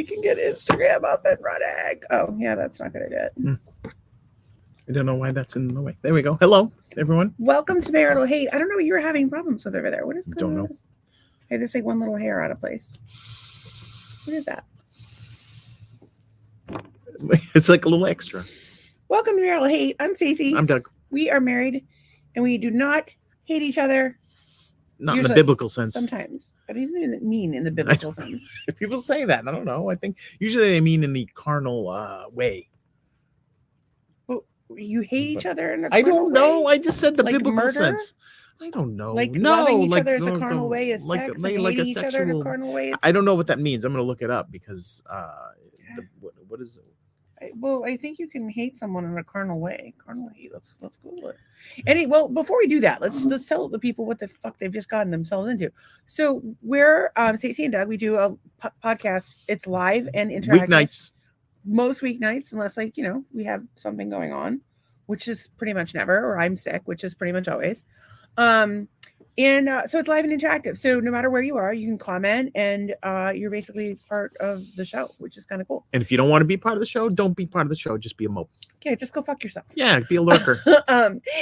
we can get Instagram up and running. Oh, yeah, that's not going to do it. I don't know why that's in the way. There we go. Hello, everyone. Welcome to Marital Hate. I don't know what you were having problems with over there. What is going Don't on? know. Hey, there's like one little hair out of place. What is that? It's like a little extra. Welcome to Marital Hate. I'm Stacey. I'm Doug. We are married, and we do not hate each other. Not in Usually, the biblical sense. Sometimes, but he doesn't mean in the biblical sense. People say that. I don't know. I think usually they mean in the carnal way. Well, you hate each other in a I carnal don't know. way? I just said the Like biblical murder? sense. I don't know. Like no, loving each like, other is a no, carnal no, way is like, sex, like, and like hating a each other in a sexual. carnal way is... I don't know what that means. I'm gonna look it up because what is it? Well, I think you can hate someone in a carnal way. Carnal hate. Let's Google it. Well, before we do that, let's tell the people what the fuck they've just gotten themselves into. So we're Stacey and Doug. We do a podcast. It's live and interactive. Weeknights. Most weeknights, unless we have something going on, which is pretty much never, or I'm sick, which is pretty much always. So it's live and interactive. So no matter where you are, you can comment, and you're basically part of the show, which is kind of cool. And if you don't want to be part of the show, don't be part of the show. Just be a mope. Okay, just go fuck yourself. Yeah, be a lurker.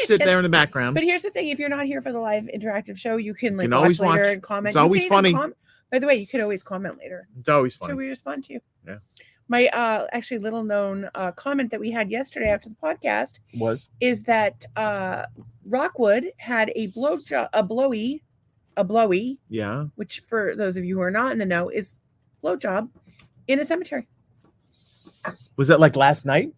Sit there in the background. But here's the thing: if you're not here for the live interactive show, you can can watch always later watch. and comment. It's always funny. By the way, you could always comment later. It's always funny. So we respond to you. Yeah. My actually little known comment that we had yesterday after the podcast is that Rockwood had a blowy, yeah, which for those of you who are not in the know is blowjob in a cemetery. Was that like last night,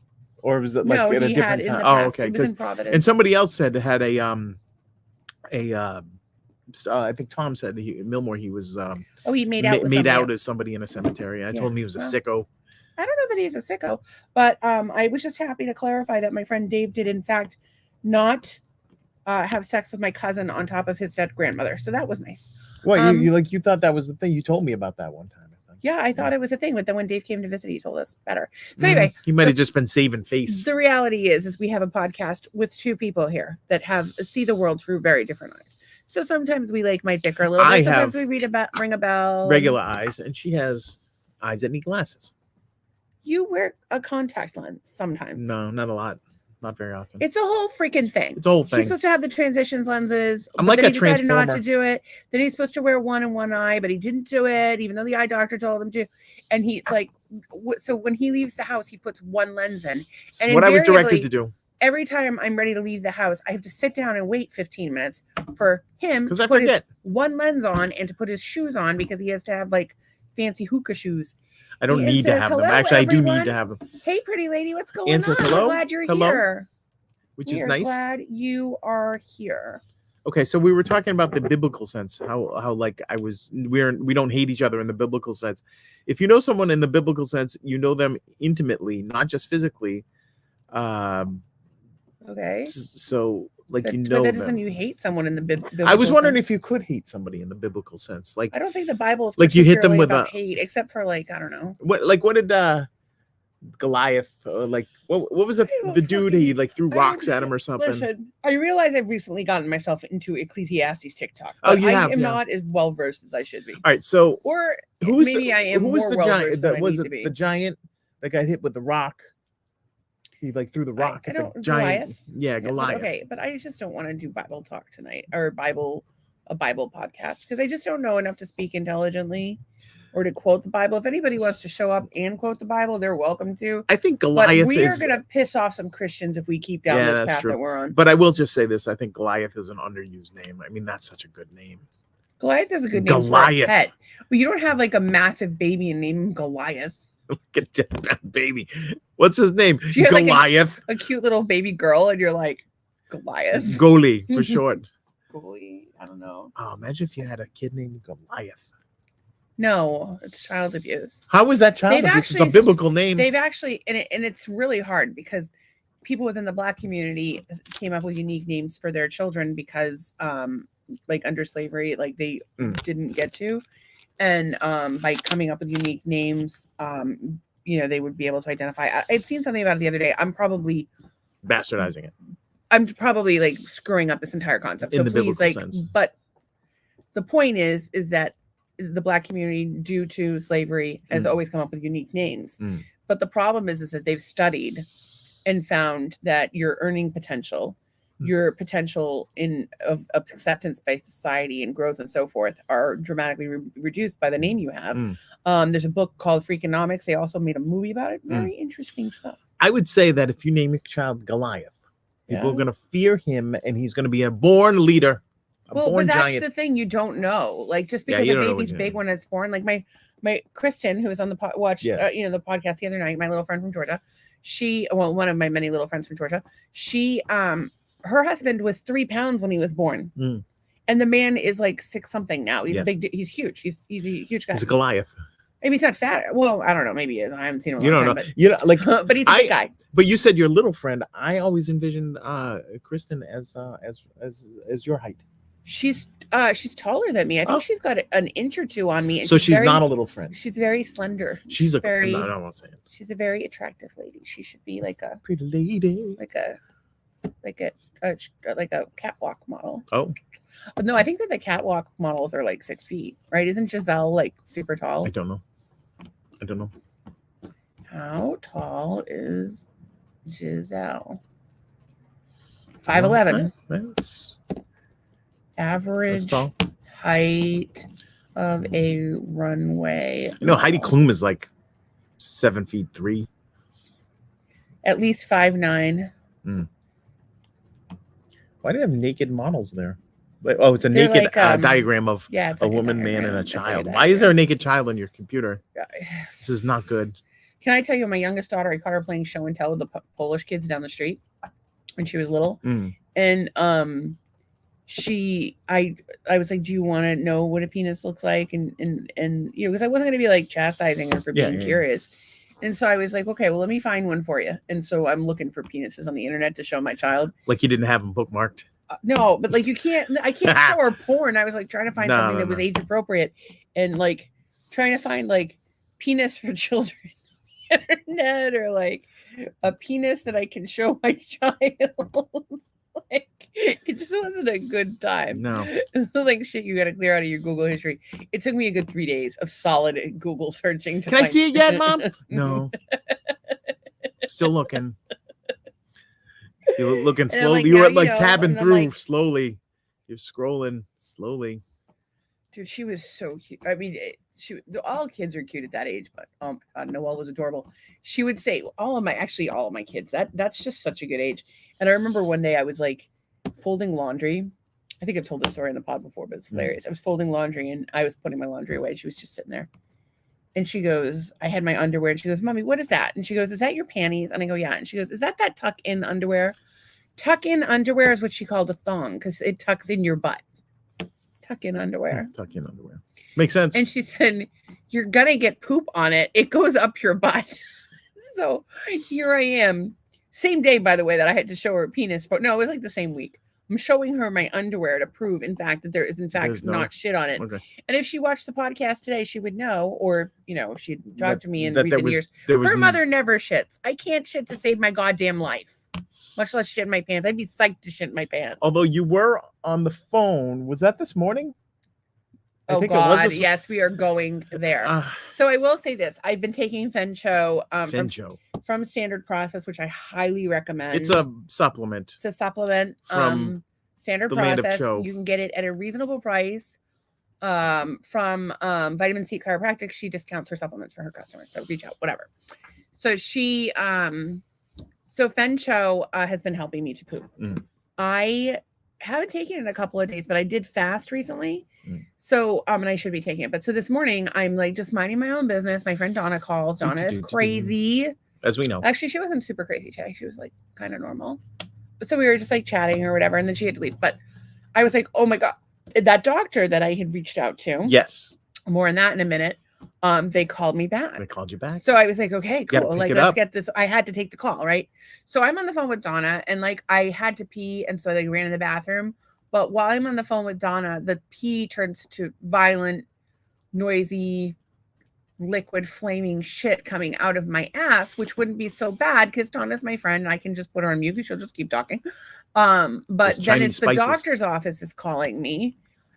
or was it like no, at a he different had time? In the Oh, past. okay. It was in Providence. And somebody else said had I think Tom said Milmore he was he made out with made out else. as somebody in a cemetery. I told him he was a sicko. I don't know that he's a sicko, but I was just happy to clarify that my friend Dave did in fact not have sex with my cousin on top of his dead grandmother. So that was nice. What you thought that was the thing? You told me about that one time. Yeah, I thought it was a thing, but then when Dave came to visit, he told us better. So anyway, he might have just been saving face. The reality is we have a podcast with two people here that see the world through very different eyes. So sometimes we might bicker a little bit. Sometimes we ring a bell. Regular eyes, and she has eyes that need glasses. You wear a contact lens sometimes. No, not a lot. Not very often. It's a whole freaking thing. It's a whole thing. He's supposed to have the transitions lenses. I'm like a transformer. He decided not to do it. Then he's supposed to wear one in one eye, but he didn't do it, even though the eye doctor told him to. And he's like, so when he leaves the house, he puts one lens in. And what I was directed to do. Every time I'm ready to leave the house, I have to sit down and wait 15 minutes for him to put his one lens on and to put his shoes on because he has to have fancy hookah shoes. I don't need to have them. Actually, everyone. I do need to have them. Hey, pretty lady, what's going on? Says hello. I'm glad you're here. Which is nice. Glad you are here. Okay, so we were talking about the biblical sense. How we don't hate each other in the biblical sense. If you know someone in the biblical sense, you know them intimately, not just physically. Okay. So but that doesn't you hate someone in the biblical I was wondering sense. if you could hate somebody in the biblical sense. I don't think the Bible is you hit them with hate, except for I don't know. What did Goliath what was the dude he threw rocks at him or something? Listen, I realize I've recently gotten myself into Ecclesiastes TikTok. Oh, you have. I am not as well versed as I should be. All right, so I am more well versed than I need to be. The giant that got hit with the rock? He threw the rock at the giant. Goliath? Yeah, Goliath. Okay, but I just don't want to do Bible talk tonight or a Bible podcast because I just don't know enough to speak intelligently or to quote the Bible. If anybody wants to show up and quote the Bible, they're welcome to. I think Goliath we are going to piss off some Christians if we keep down this path that we're on. But I will just say this. I think Goliath is an underused name. I mean, that's such a good name. Goliath is a good name for a pet. But you don't have a massive baby and name him Goliath. Look at that baby. What's his name? You have Goliath. A cute little baby girl, and you're like, Goliath. Goalie for short. Goalie. I don't know. Oh, imagine if you had a kid named Goliath. No, it's child abuse. How is that child abuse? It's a biblical name. They've actually, and it's really hard because people within the Black community came up with unique names for their children because, under slavery, they didn't get to. And by coming up with unique names, they would be able to identify. I'd seen something about it the other day. I'm probably bastardizing it. I'm probably screwing up this entire concept. In the biblical sense. But the point is that the Black community, due to slavery, has always come up with unique names. But the problem is that they've studied and found that your earning potential, your potential of acceptance by society and growth and so forth are dramatically reduced by the name you have. There's a book called Freakonomics. They also made a movie about it. Very interesting stuff. I would say that if you name your child Goliath, people are going to fear him, and he's going to be a born leader, born but that's giant. the thing, you don't know. Like, just because a baby's big when it's born, like my Kristen, who was on the the podcast the other night, my little friend from Georgia, one of my many little friends from Georgia, her husband was 3 pounds when he was born. And the man is like 6 something now. He's he's huge. He's a huge guy. He's a Goliath. Maybe he's not fat. Well, I don't know. Maybe he is. I haven't seen him. You don't know. But he's a big guy. But you said your little friend. I always envisioned Kristen as your height. She's taller than me. I think she's got an inch or two on me. And so she's not a little friend. She's very slender. She's very. No, I won't say it. She's a very attractive lady. She should be like a pretty lady. Like a catwalk model. Oh. No, I think that the catwalk models are like 6 feet, right? Isn't Giselle like super tall? I don't know. How tall is Giselle? 5'11". That's average height of a runway. Heidi Klum is like 7'3". At least 5'9". Why do they have naked models there? Oh, it's a naked diagram of a woman, man, and a child. Why is there a naked child on your computer? This is not good. Can I tell you, my youngest daughter, I caught her playing show and tell with the Polish kids down the street when she was little. And I was like, do you want to know what a penis looks like? And because I wasn't going to be like chastising her for being curious. And so I was like, okay, well, let me find one for you. And so I'm looking for penises on the internet to show my child. Like you didn't have them bookmarked? No, but like I can't show her porn. I was like trying to find something that was age appropriate, and like trying to find like penis for children on the internet, or like a penis that I can show my child. Like, it just wasn't a good time. No. Like, shit, you got to clear out of your Google history. It took me a good 3 days of solid Google searching. Can I see it yet, Mom? No. Still looking. You're looking slowly. You were like tabbing through slowly. You're scrolling slowly. Dude, she was so cute. I mean, all kids are cute at that age, but oh my God, Noelle was adorable. She would say all of my kids. That's just such a good age. And I remember one day I was like folding laundry. I think I've told this story in the pod before, but it's hilarious. I was folding laundry and I was putting my laundry away. She was just sitting there. And she goes, I had my underwear, and she goes, Mommy, what is that? And she goes, is that your panties? And I go, yeah. And she goes, is that tuck-in underwear? Tuck-in underwear is what she called a thong, because it tucks in your butt. Tuck-in underwear. Tuck-in underwear. Makes sense. And she said, you're going to get poop on it. It goes up your butt. So here I am. Same day, by the way, that I had to show her a penis. No, it was like the same week. I'm showing her my underwear to prove, in fact, that there is, in fact, not shit on it. Okay. And if she watched the podcast today, she would know, or, if she'd talked to me in recent years, her mother never shits. I can't shit to save my goddamn life, much less shit in my pants. I'd be psyched to shit in my pants. Although you were on the phone. Was that this morning? Oh, God. Yes, we are going there. So I will say this. I've been taking Fencho from Standard Process, which I highly recommend. It's a supplement. It's a supplement from Standard Process. You can get it at a reasonable price from Vitamin C Chiropractic. She discounts her supplements for her customers. So reach out, whatever. So Fencho has been helping me to poop. I haven't taken it in a couple of days, but I did fast recently. So, and I should be taking it. But so this morning, I'm like just minding my own business. My friend Donna calls. Donna is crazy. As we know. Actually, she wasn't super crazy today. She was like kind of normal. So we were just like chatting or whatever. And then she had to leave. But I was like, oh my God, that doctor that I had reached out to. Yes. More on that in a minute. They called me back. They called you back. So I was like, okay, cool. Like, let's get this. I had to take the call, right? So I'm on the phone with Donna, and like I had to pee, and so they ran in the bathroom. But while I'm on the phone with Donna, the pee turns to violent, noisy, liquid, flaming shit coming out of my ass, which wouldn't be so bad because Donna's my friend, and I can just put her on mute because she'll just keep talking. But then it's the doctor's office is calling me.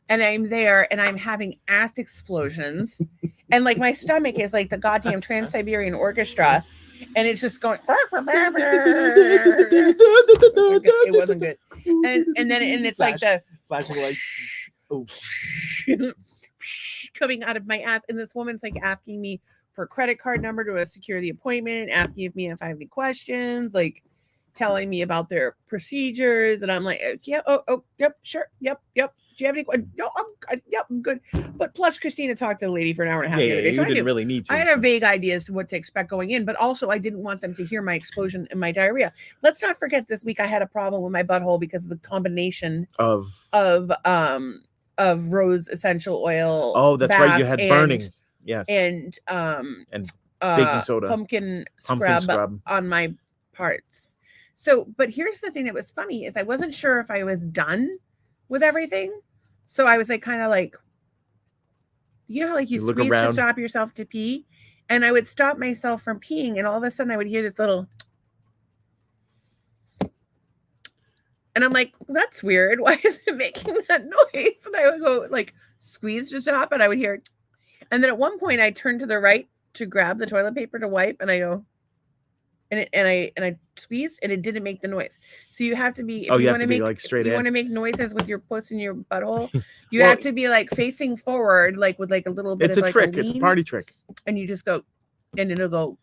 and I'm there and I'm having ass explosions. And like my stomach is like the goddamn Trans-Siberian Orchestra. And it's just going. It wasn't good. And then it's like the flashing lights. Oh, coming out of my ass. And this woman's like asking me for a credit card number to secure the appointment, asking me if I have any questions, like telling me about their procedures. And I'm like, yeah, yep, sure, yep. Do you have any questions? No, I'm good. But plus, Christina talked to the lady for an hour and a half the other day. You So I didn't really need to. I had a vague idea as to what to expect going in, but also I didn't want them to hear my explosion and my diarrhea. Let's not forget this week I had a problem with my butthole because of the combination of rose essential oil. Oh, that's right. You had burning. Yes. And baking soda. Pumpkin scrub on my parts. So, but here's the thing that was funny is I wasn't sure if I was done with everything. So I was like, kind of like, you know how like you squeeze to stop yourself to pee? And I would stop myself from peeing. And all of a sudden I would hear this little, and I'm like, well, that's weird. Why is it making that noise? And I would go like squeeze to stop and I would hear, and then at one point I turned to the right to grab the toilet paper to wipe. And I go, and I squeezed and it didn't make the noise. So you have to be, if you want to make like straight. You want to make noises with your puss in your butthole. You have to be like facing forward, like with like a little bit. It's a trick. It's a party trick. And you just go, and it'll go.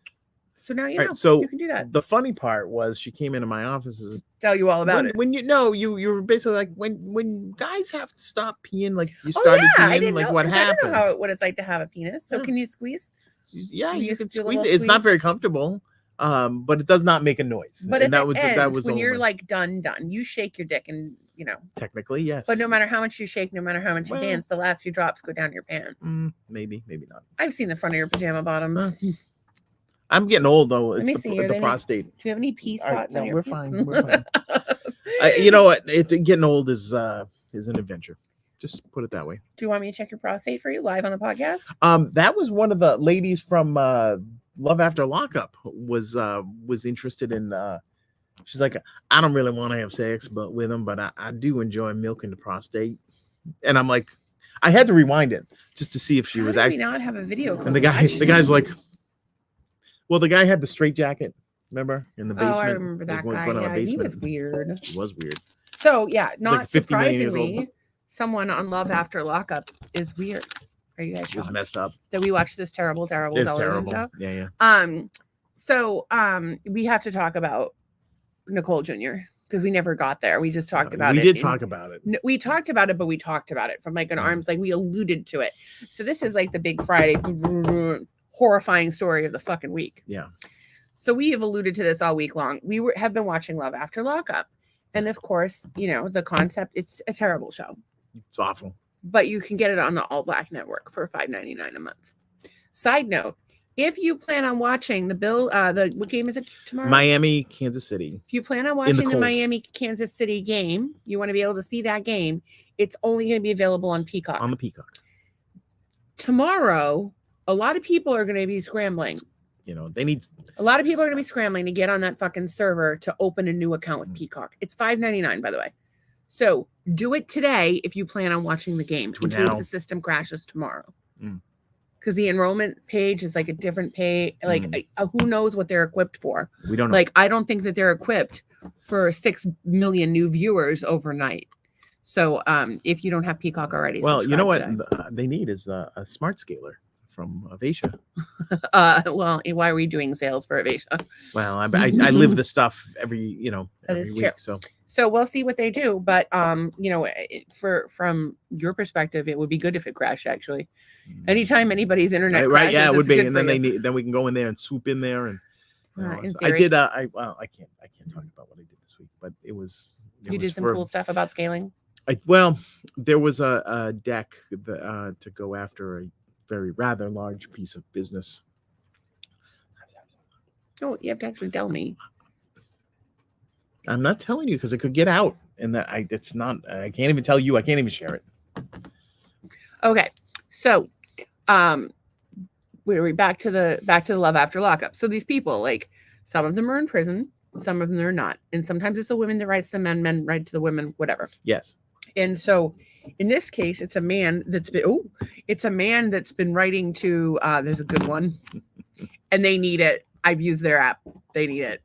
So now you know. So you can do that. The funny part was she came into my office and tell you all about it. When you were basically like when guys have to stop peeing, like you started peeing, like what happens? I don't know what it's like to have a penis. So can you squeeze? Yeah, you can squeeze it. It's not very comfortable. But it does not make a noise. But that was when you're like done, you shake your dick and you know. Technically, yes. But no matter how much you shake, no matter how much you dance, the last few drops go down your pants. Maybe not. I've seen the front of your pajama bottoms. I'm getting old though. It's the prostate. Do you have any pee spots? No, we're fine. We're fine. You know what? Getting old is an adventure. Just put it that way. Do you want me to check your prostate for you live on the podcast? That was one of the ladies from Love After Lockup was interested in. She's like, I don't really want to have sex, but with him, but I do enjoy milking the prostate. And I'm like, I had to rewind it just to see if she was actually. Not have a video. And the guy's like, well, the guy had the straight jacket. Remember in the basement? Oh, I remember that guy. Yeah, he was weird. He was weird. So yeah, not like surprisingly, someone on Love After Lockup is weird. Are you guys shocked? It was messed up that we watched this terrible television show? Yeah. So we have to talk about Nicole Jr. because we never got there. We just talked about it. We did talk about it. We talked about it, but we talked about it from like an arm's like we alluded to it. So this is like the big Friday horrifying story of the fucking week. Yeah. So we have alluded to this all week long. We have been watching Love After Lockup. And of course, you know, the concept, it's a terrible show. It's awful. But you can get it on the All Black Network for $5.99 a month. Side note, if you plan on watching what game is it tomorrow? Miami, Kansas City. If you plan on watching the Miami, Kansas City game, you want to be able to see that game, it's only going to be available on Peacock. On the Peacock. Tomorrow, a lot of people are going to be scrambling. You know, a lot of people are going to be scrambling to get on that fucking server to open a new account with Peacock. It's $5.99, by the way. So do it today if you plan on watching the game in case the system crashes tomorrow. Because the enrollment page is like a different page. Like who knows what they're equipped for? We don't know. Like I don't think that they're equipped for 6 million new viewers overnight. So if you don't have Peacock already, well, you know what they need is a smart scaler from Avacia. Well, why are we doing sales for Avacia? Well, I live the stuff every week. So we'll see what they do. But from your perspective, it would be good if it crashed. Actually, anytime anybody's internet crashes, right? Yeah, it would be. And then then we can go in there and swoop in there. And I did. I can't talk about what I did this week, but it was. You did some cool stuff about scaling. There was a deck to go after a rather large piece of business. Oh, you have to actually tell me. I'm not telling you because it could get out, and it's not. I can't even tell you. I can't even share it. Okay, so, we're back to the Love After Lockup. So these people, like, some of them are in prison, some of them are not, and sometimes it's the women that writes the men write to the women, whatever. Yes. And so in this case, it's a man that's been writing to there's a good one, and they need it. I've used their app. They need it.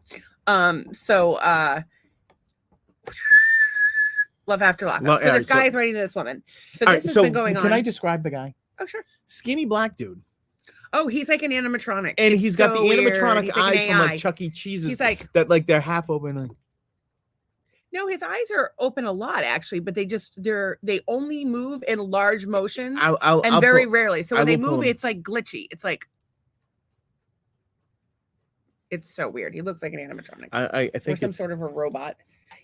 Love After Lockup. So this guy is writing to this woman. So this has been going on. Can I describe the guy? Oh, sure. Skinny black dude. Oh, he's like an animatronic. And It's he's got the so weird. animatronic He's like eyes an from AI. like Chuck E. Cheese's. He's like, that like they're half open. Like, no, his eyes are open a lot actually, but they only move in large motions I'll very pull- rarely. So I when they will pull move, him. it's like glitchy. It's so weird. He looks like an animatronic I or think some sort of a robot.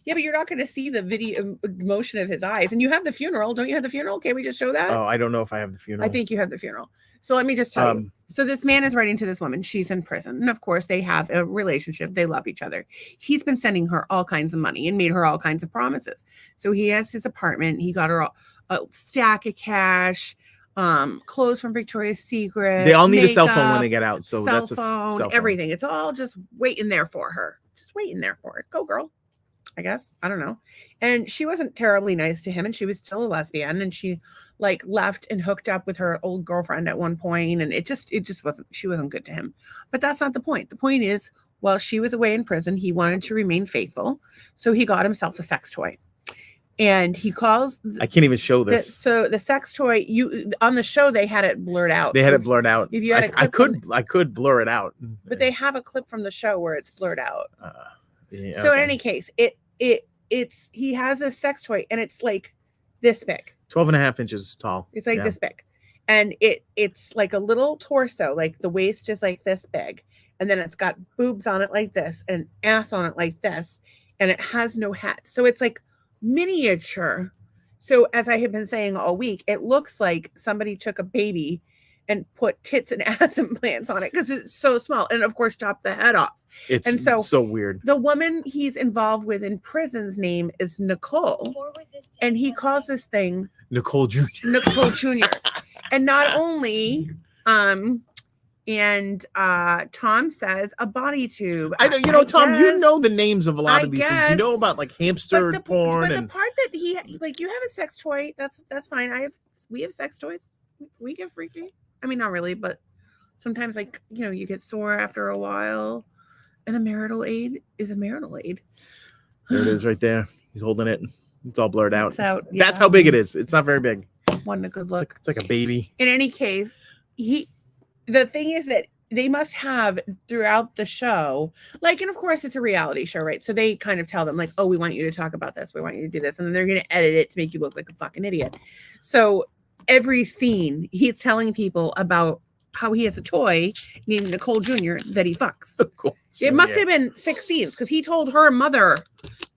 Yeah, but you're not going to see the video motion of his eyes. And you have the funeral. Don't you have the funeral? Can we just show that? Oh, I don't know if I have the funeral. I think you have the funeral. So let me just tell you. So this man is writing to this woman. She's in prison. And of course, they have a relationship. They love each other. He's been sending her all kinds of money and made her all kinds of promises. So he has his apartment. He got her a stack of cash, clothes from Victoria's Secret. They all need a cell phone when makeup, they get out. So cell that's a phone, cell phone. everything. It's all just waiting there for her. Just waiting there for her. Go, girl. I guess. I don't know. And she wasn't terribly nice to him, and she was still a lesbian, and she like left and hooked up with her old girlfriend at one point, and it just wasn't, she wasn't good to him. But that's not the point. The point is, while she was away in prison, he wanted to remain faithful. So he got himself a sex toy. And he calls I can't even show this. so the sex toy, on the show they had it blurred out. They had it blurred out. If you had a I clip I could blur it out. but they have a clip from the show where it's blurred out. Yeah, So in okay. any case, it's he has a sex toy and it's like this big. 12 and a half inches tall. It's like Yeah. this big. And it's like a little torso, like the waist is like this big. And then it's got boobs on it like this and ass on it like this. And it has no head. So it's like miniature. So as I have been saying all week, it looks like somebody took a baby and put tits and ass implants on it because it's so small. And of course, chopped the head off. It's And so- so weird. The woman he's involved with in prison's name is Nicole. And he calls this thing Nicole Jr. Nicole Jr. And not only, Tom says a body tube. I know, you know, Tom, you guess- know the names of a lot I of these things. You know guess, about like hamster porn But the and part that he like, you have a sex toy. That's fine. We have sex toys. We get freaky. I mean, not really, but sometimes like, you know, you get sore after a while. And a marital aid is a marital aid. there it is right there. He's holding it. It's all blurred out. It's out. That's how big it is. It's not very big. One a good It's look. like, it's like a baby. In any case, the thing is that they must have throughout the show, like, and of course it's a reality show, right? So they kind of tell them like, oh, we want you to talk about this. We want you to do this. And then they're going to edit it to make you look like a fucking idiot. So every scene he's telling people about how he has a toy named Nicole Jr. that he fucks. Cool. It must have been 6 scenes because he told her mother.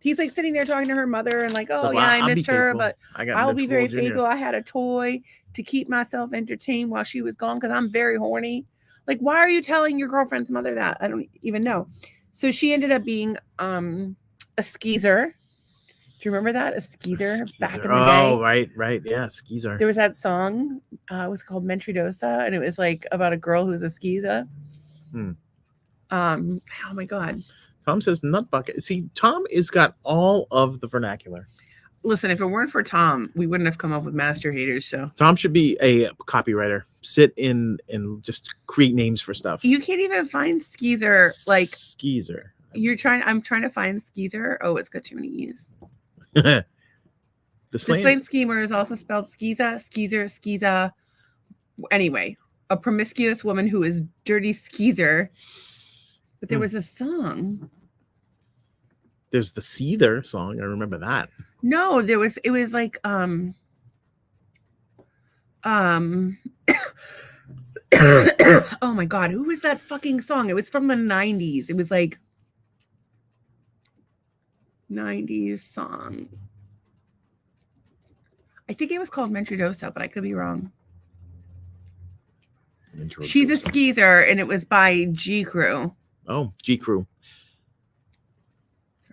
He's like sitting there talking to her mother and like, oh, So, yeah, I'll I be missed her, faithful. but I got I'll be Nicole very Jr. faithful. I had a toy to keep myself entertained while she was gone because I'm very horny. Like, why are you telling your girlfriend's mother that? I don't even know. So she ended up being a skeezer. Do you remember that? A skeezer back in the day. Oh, right. Yeah, skeezer. There was that song. It was called Mentridosa, and it was like about a girl who's a skeezer. Oh my God. Tom says nut bucket. See, Tom has got all of the vernacular. Listen, if it weren't for Tom, we wouldn't have come up with Master Haters. So Tom should be a copywriter. Sit in and just create names for stuff. you can't even find skeezer. Like skeezer. I'm trying to find skeezer. Oh, it's got too many E's. The The slam. slave schemer is also spelled skeeza. Anyway, a promiscuous woman who is dirty skeezer. But there was a song. There's the Seether song. I remember that. No, it was like oh my God, who was that fucking song? It was from the 90s. It was like 90s song. I think it was called Mentridosa, but I could be wrong. She's a skeezer, and it was by G Crew. Oh, G Crew.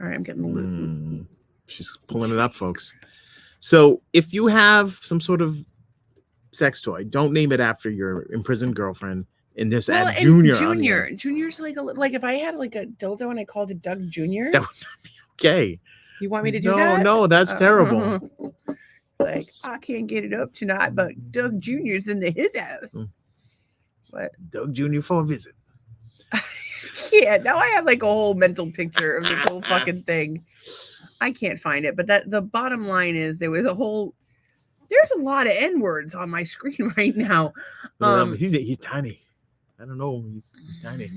All right, I'm getting loot. She's pulling it up, folks. So if you have some sort of sex toy, don't name it after your imprisoned girlfriend. And just add Junior. Junior's like like if I had like a dildo and I called it Doug Jr. That would not be okay. You want me to do that? No, that's terrible. Like, I can't get it up tonight, but Doug Jr.'s in his house. What? Doug Jr. for a visit. Yeah, now I have like a whole mental picture of this whole fucking thing. I can't find it, but the bottom line is there's a lot of N-words on my screen right now. He's tiny. I don't know. He's tiny.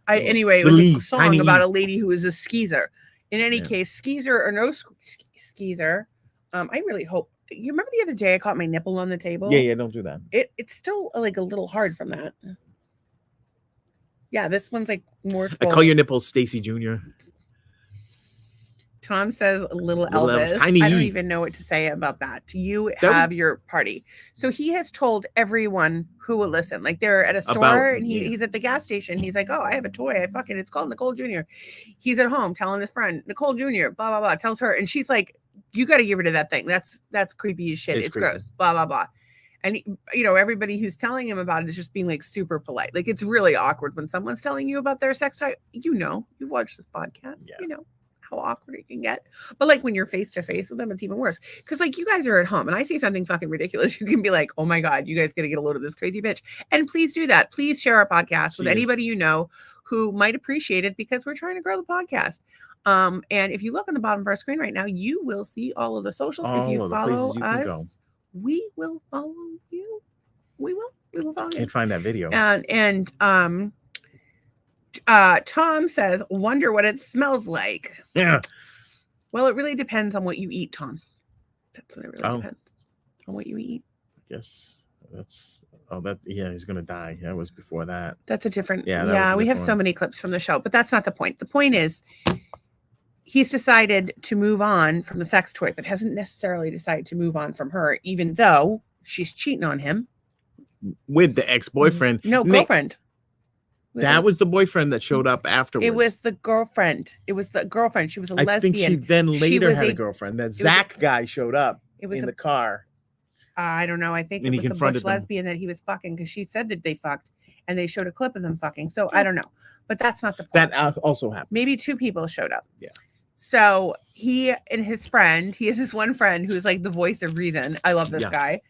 Anyway, it was a song about a lady who is a skeezer. In any case, skeezer or no skeezer, I really hope. You remember the other day I caught my nipple on the table? Yeah, don't do that. It's still like a little hard from that. Yeah, this one's like more. I call your nipples Stacy Jr. Tom says little Elvis. Tiny. I don't even know what to say about that. You have your party. So he has told everyone who will listen. Like they're at a store and he's at the gas station. He's like, oh, I have a toy. It's called Nicole Jr. He's at home telling his friend, Nicole Jr., blah, blah, blah, tells her. And she's like, you got to get rid of that thing. That's creepy as shit. It's gross, blah, blah, blah. And, everybody who's telling him about it is just being like super polite. Like it's really awkward when someone's telling you about their sex toy. You've watched this podcast, how awkward it can get. But like when you're face to face with them, it's even worse. Because like you guys are at home and I say something fucking ridiculous, you can be like, oh my God, you guys got to get a load of this crazy bitch. And please do that. Please share our podcast with anybody you know who might appreciate it because we're trying to grow the podcast. And if you look on the bottom of our screen right now, you will see all of the socials. If you follow us, we will follow you. We will follow you. Can't find that video. And Tom says, wonder what it smells like. Yeah. Well, it really depends on what you eat, Tom. That's what it really depends on what you eat. I guess he's gonna die. That was before that. That's a different we have so many clips from the show, but that's not the point. The point is he's decided to move on from the sex toy, but hasn't necessarily decided to move on from her, even though she's cheating on him. With the ex-boyfriend. No, girlfriend. That was the boyfriend that showed up afterwards. It was the girlfriend. She was a lesbian. I think she then later had a girlfriend. That Zach guy showed up in the car. I don't know. I think it was a butch lesbian that he was fucking because she said that they fucked and they showed a clip of them fucking. So I don't know. But that's not the point. That also happened. Maybe two people showed up. Yeah. So he and his friend, he has this one friend who's like the voice of reason. I love this guy.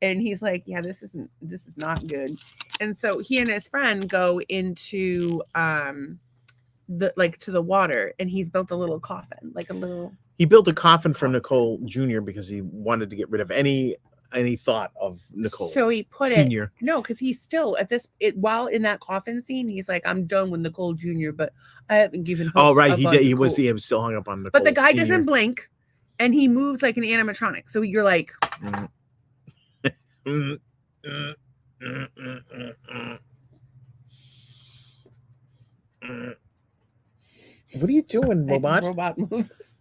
And he's like, yeah, this is not good. And so he and his friend go into to the water, and he's built a little coffin, He built a coffin for Nicole Jr. because he wanted to get rid of any thought of Nicole. So he put Senior. because he's still while in that coffin scene, he's like, I'm done with Nicole Jr., but I haven't given hope. Oh, right. He was still hung up on Nicole. But the guy Senior. doesn't blink, and he moves like an animatronic. So you're like. What are you doing, robot? Robot moves.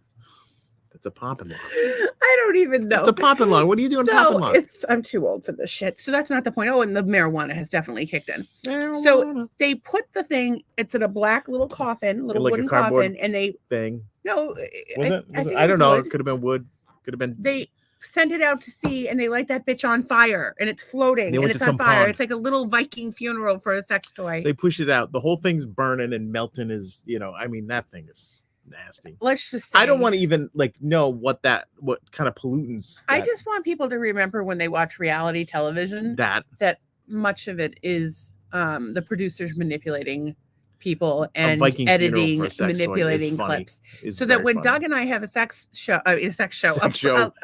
That's a poppin' lock. I don't even know. It's a poppin' lock. What are you doing, poppin' lock? I'm too old for this shit. So that's not the point. Oh, and the marijuana has definitely kicked in. So they put the thing. It's in a black little coffin, wooden coffin, and they thing. No, I don't know. It could have been wood. Could have been. They send it out to sea and they light that bitch on fire and it's floating and it's on fire. It's like a little Viking funeral for a sex toy. They push it out. The whole thing's burning and melting is, that thing is nasty. Let's just say, I don't want to even know what kind of pollutants. I just want people to remember when they watch reality television that much of it is the producers manipulating people and editing, manipulating clips, so that when Doug and I have a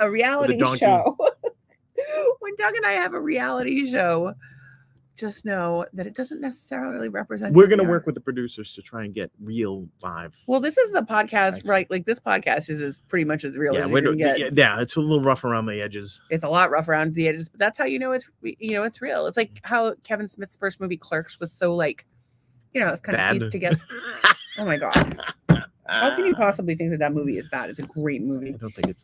reality show, when Doug and I have a reality show, just know that it doesn't necessarily represent. We're going to work with the producers to try and get real live. Well, this is the podcast, right? Like this podcast is pretty much as real as you can get. Yeah, it's a little rough around the edges. It's a lot rough around the edges, but that's how it's real. It's like how Kevin Smith's first movie Clerks was so it's kind of pieced together. Oh my God. How can you possibly think that movie is bad? It's a great movie. I don't think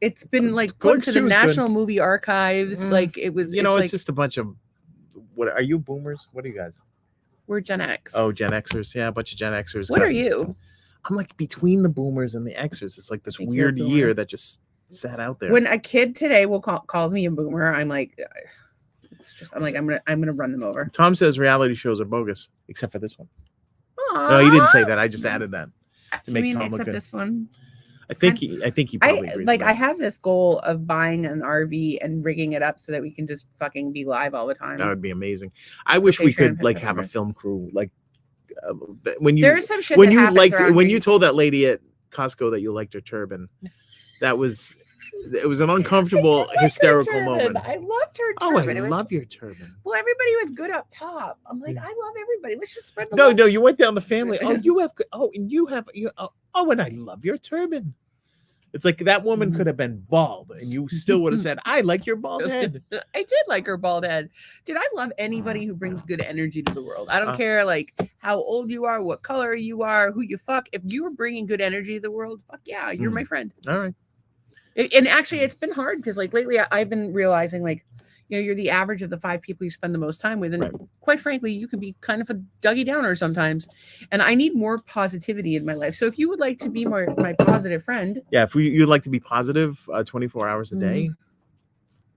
it's been going to the National Movie Archives. It was, it's just a bunch of, what are you boomers? What are you guys? We're Gen X. Oh, Gen Xers. Yeah. A bunch of Gen Xers. What are you? I'm like between the boomers and the Xers. It's like this weird year that just sat out there. When a kid today calls me a boomer, I'm like, I'm gonna run them over. Tom says reality shows are bogus, except for this one. Aww. No, he didn't say that. I just added that to make Tom look good. This one. I think he probably agrees with I that. have this goal of buying an RV and rigging it up so that we can just fucking be live all the time. That would be amazing. I wish we Patreon could like have a customers. film crew. Like when you There's some shit when that you happens like around when here. you told that lady at Costco that you liked her turban, it was an uncomfortable, hysterical turban. moment. I loved her Oh, turban. I It was- love your turban. Well, everybody was good up top. I'm like, Yeah. I love everybody. Let's just spread the No, love. no, you went down the family. Oh, you have. Oh, and you have. Oh, and I love your turban. It's like that woman could have been bald, and you still would have said, "I like your bald head." I did like her bald head. Dude, I love anybody who brings good energy to the world. I don't Uh. care like how old you are, what color you are, who you fuck. If you are bringing good energy to the world, fuck yeah, you're my friend. All right. And actually, it's been hard because like lately I've been realizing like, you know, you're the average of the 5 people you spend the most time with. And Right. quite frankly, you can be kind of a Dougie Downer sometimes. And I need more positivity in my life. So if you would like to be my positive friend, Yeah, if you'd like to be positive 24 hours a day,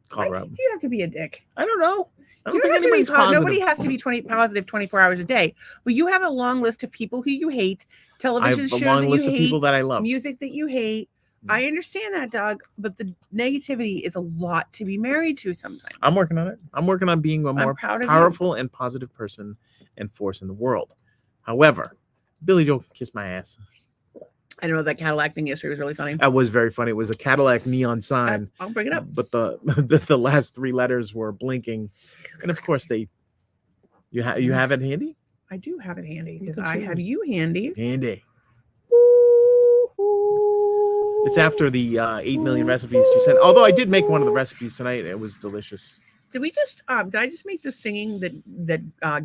call her why up. do you have to be a dick? I don't know. I don't You don't think have to be anybody's positive. Nobody has to be positive 24 hours a day. But you have a long list of people who you hate, I television have a shows long that list you of hate, people that I love. music that you hate. I understand that, dog, but the negativity is a lot to be married to sometimes. I'm working on it. I'm working on being a more proud of you. powerful and positive person and force in the world. However, Billy Joe kissed my ass. I know that Cadillac thing yesterday was really funny. That was very funny. It was a Cadillac neon sign, I'll bring it up. but the last 3 letters were blinking, and of course you have it handy. I do have it handy because Look at I you. have you handy. Handy. It's after the 8 million recipes you sent. Although I did make one of the recipes tonight. It was delicious. Did I just make the singing that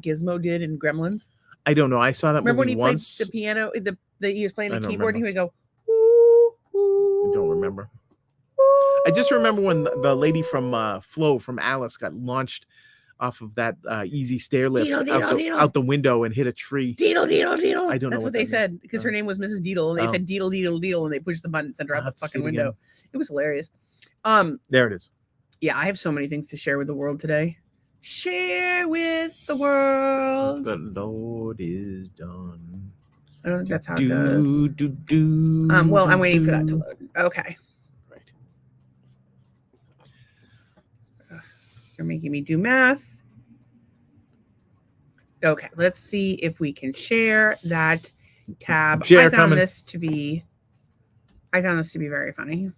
Gizmo did in Gremlins? I don't know. I saw that Remember when movie he once. played the piano? He was playing I the don't keyboard and he would go. I don't remember. I just remember when the lady from Flo from Alice got launched off of that easy stair lift out the window and hit a tree. Deedle, deedle, deedle. I don't know That's what what they that said because her Oh. name was Mrs. Deedle, and they Oh. said deedle, deedle, deedle, and they pushed the button and sent her I'll out have the to see fucking it window. again. It was hilarious. There it is. Yeah, I have so many things to share with the world today. Share with the world. The Lord is done. I don't think that's how it goes. Do. Well, I'm waiting for that to load. Okay. Right. You're making me do math. Okay, let's see if we can share that tab. Share I found coming. this to be very funny.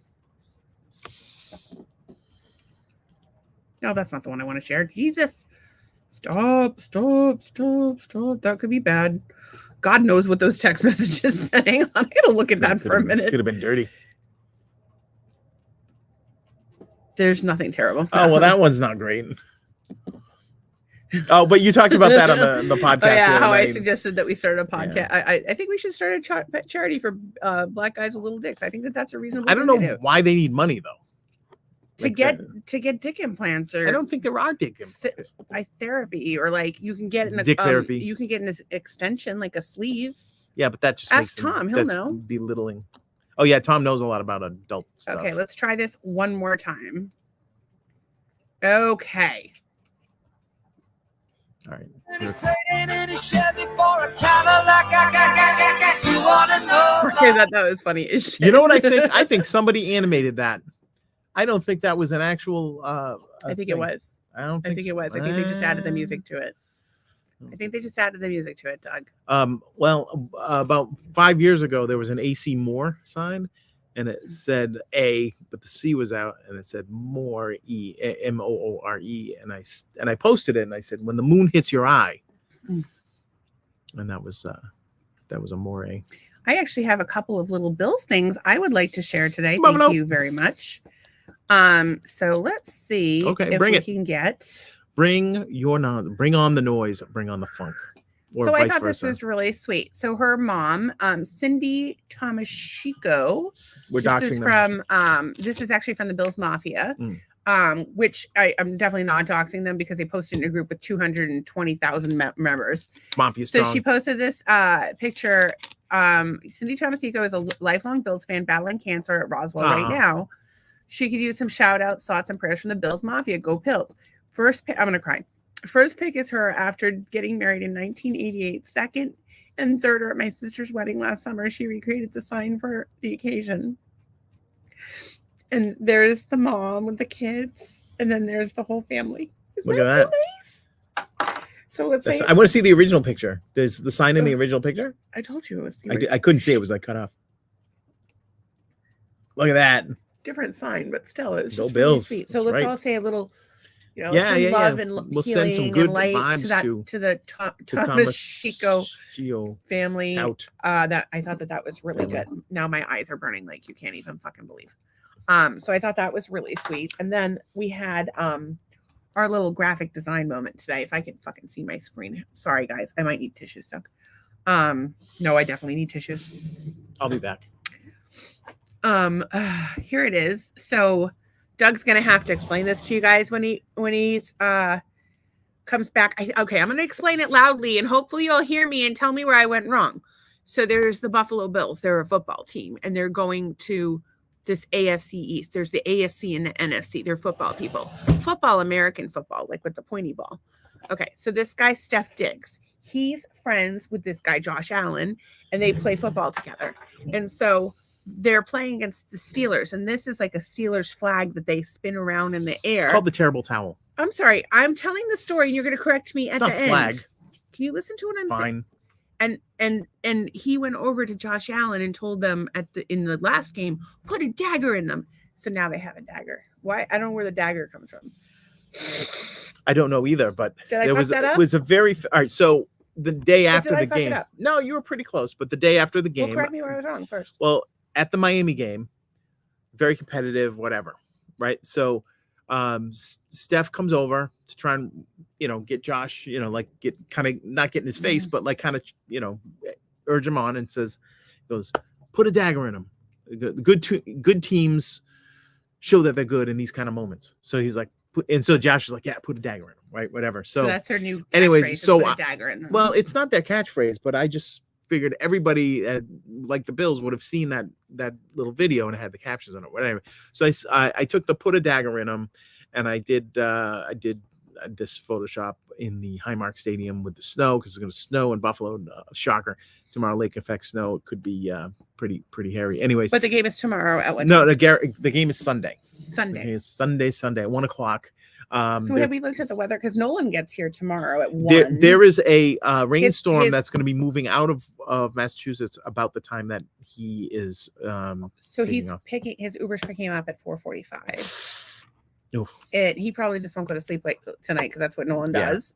No, that's not the one I want to share. Jesus. Stop. That could be bad. God knows what those text messages said. Hang on, I gotta look at that for a minute. Could have been dirty. There's nothing terrible. Oh well, that one's not great. Oh, but you talked about that on the podcast. Oh, yeah, the other how I night. suggested that we start a podcast. I think we should start a charity for black guys with little dicks. I think that's a reasonable. I don't thing know to do. why they need money though. to Like get dick implants or I don't think there are dick implants. therapy or like you can get an Dick therapy. You can get an extension like a sleeve. Yeah, but that just Ask makes them- Tom, he'll that's know. belittling. Oh yeah, Tom knows a lot about adult stuff. Okay, let's try this one more time. Okay. All right. And he's trading in his Chevy for a Cadillac. You wanna know? Okay, that was funny as shit. You know what I think? I think somebody animated that. I don't think that was an actual. I think thing. it was. I don't. I think it was. I think they just added the music to it. I think they just added the music to it, Doug. Well, about 5 years ago, there was an AC Moore sign, and it said A, but the C was out, and it said Moore E, Moore, and I posted it, and I said, "When the moon hits your eye," Mm. and that was a Moore. I actually have a couple of little Bills things I would like to share today. Come on, Thank no. you very much. So let's see Okay, if bring we it. can get. Bring on the noise, bring on the funk, or So I vice thought versa. this was really sweet. So her mom, Cindy Tomashiko, We're this doxing is them. from this is actually from the Bills Mafia. Which I'm definitely not doxing them because they posted in a group with 220,000 members. Mafia So strong. she posted this picture. Cindy Tomasico is a lifelong Bills fan battling cancer at Roswell right now. She could use some shout outs, thoughts, and prayers from the Bills Mafia. Go Pills. First pick, I'm going to cry. First pick is her after getting married in 1988. Second, And third, at my sister's wedding last summer, she recreated the sign for the occasion. And there's the mom with the kids, and then there's the whole family. Look at that. So nice? So let's say I want to see the original picture. There's the sign in the original picture. I told you it was the I couldn't see it. It was like cut off. Look at that. different sign, but still, it's Go just really Bills. sweet. So That's let's right. all say a little, some Yeah. love and We'll healing send some good and light vibes to the Thomas Chico Gio family. Tout. That I thought that was really good. Now my eyes are burning like you can't even fucking believe. So I thought that was really sweet. And then we had our little graphic design moment today. If I can fucking see my screen. Sorry guys, I might need tissues. So no, I definitely need tissues. I'll be back. Here it is. So Doug's gonna have to explain this to you guys when he's comes back. I'm gonna explain it loudly and hopefully you'll hear me and tell me where I went wrong. So there's the Buffalo Bills. They're a football team and they're going to this AFC East. There's the AFC and the NFC. They're football people. Football, American football, like with the pointy ball. Okay, so this guy, Steph Diggs, he's friends with this guy, Josh Allen, and they play football together. And so they're playing against the Steelers, and this is like a Steelers flag that they spin around in the air. It's called the terrible towel. I'm sorry. I'm telling the story, and you're going to correct me at It's the not end. flag. Can you listen to what I'm saying? Fine. And he went over to Josh Allen and told them in the last game, put a dagger in them. So now they have a dagger. Why? I don't know where the dagger comes from. I don't know either, but Did I there fuck that up? it was a very all right. So the day Or after did I the fuck it game, up? no, you were pretty close. But the day after the Well, game, correct me where I was wrong first. well, at the Miami game, very competitive, whatever, right? So Steph comes over to try and get Josh, like get kind of not get in his face, but like kind of urge him on and goes, put a dagger in him. Good teams show that they're good in these kind of moments. So he's like, and so Josh is like, yeah, put a dagger in him, right? Whatever. So that's their new. anyways, catchphrase, is so put a dagger in them. well, it's not their catchphrase, but I just figured everybody like the Bills would have seen that little video and it had the captions on it, whatever. So I took the put a dagger in them, and I did this Photoshop in the Highmark Stadium with the snow because it's going to snow in Buffalo. Shocker! Tomorrow, lake effect snow. It could be pretty hairy. Anyways, but the game is tomorrow at what? no, the game is Sunday. Sunday. It's Sunday at 1:00. So have we looked at the weather? Because Nolan gets here tomorrow at 1. There is a rainstorm his- that's going to be moving out of Massachusetts about the time that he is. So taking he's off. his Uber's picking him up at 4:45. Oof. He probably just won't go to sleep like tonight because that's what Nolan Yeah. does.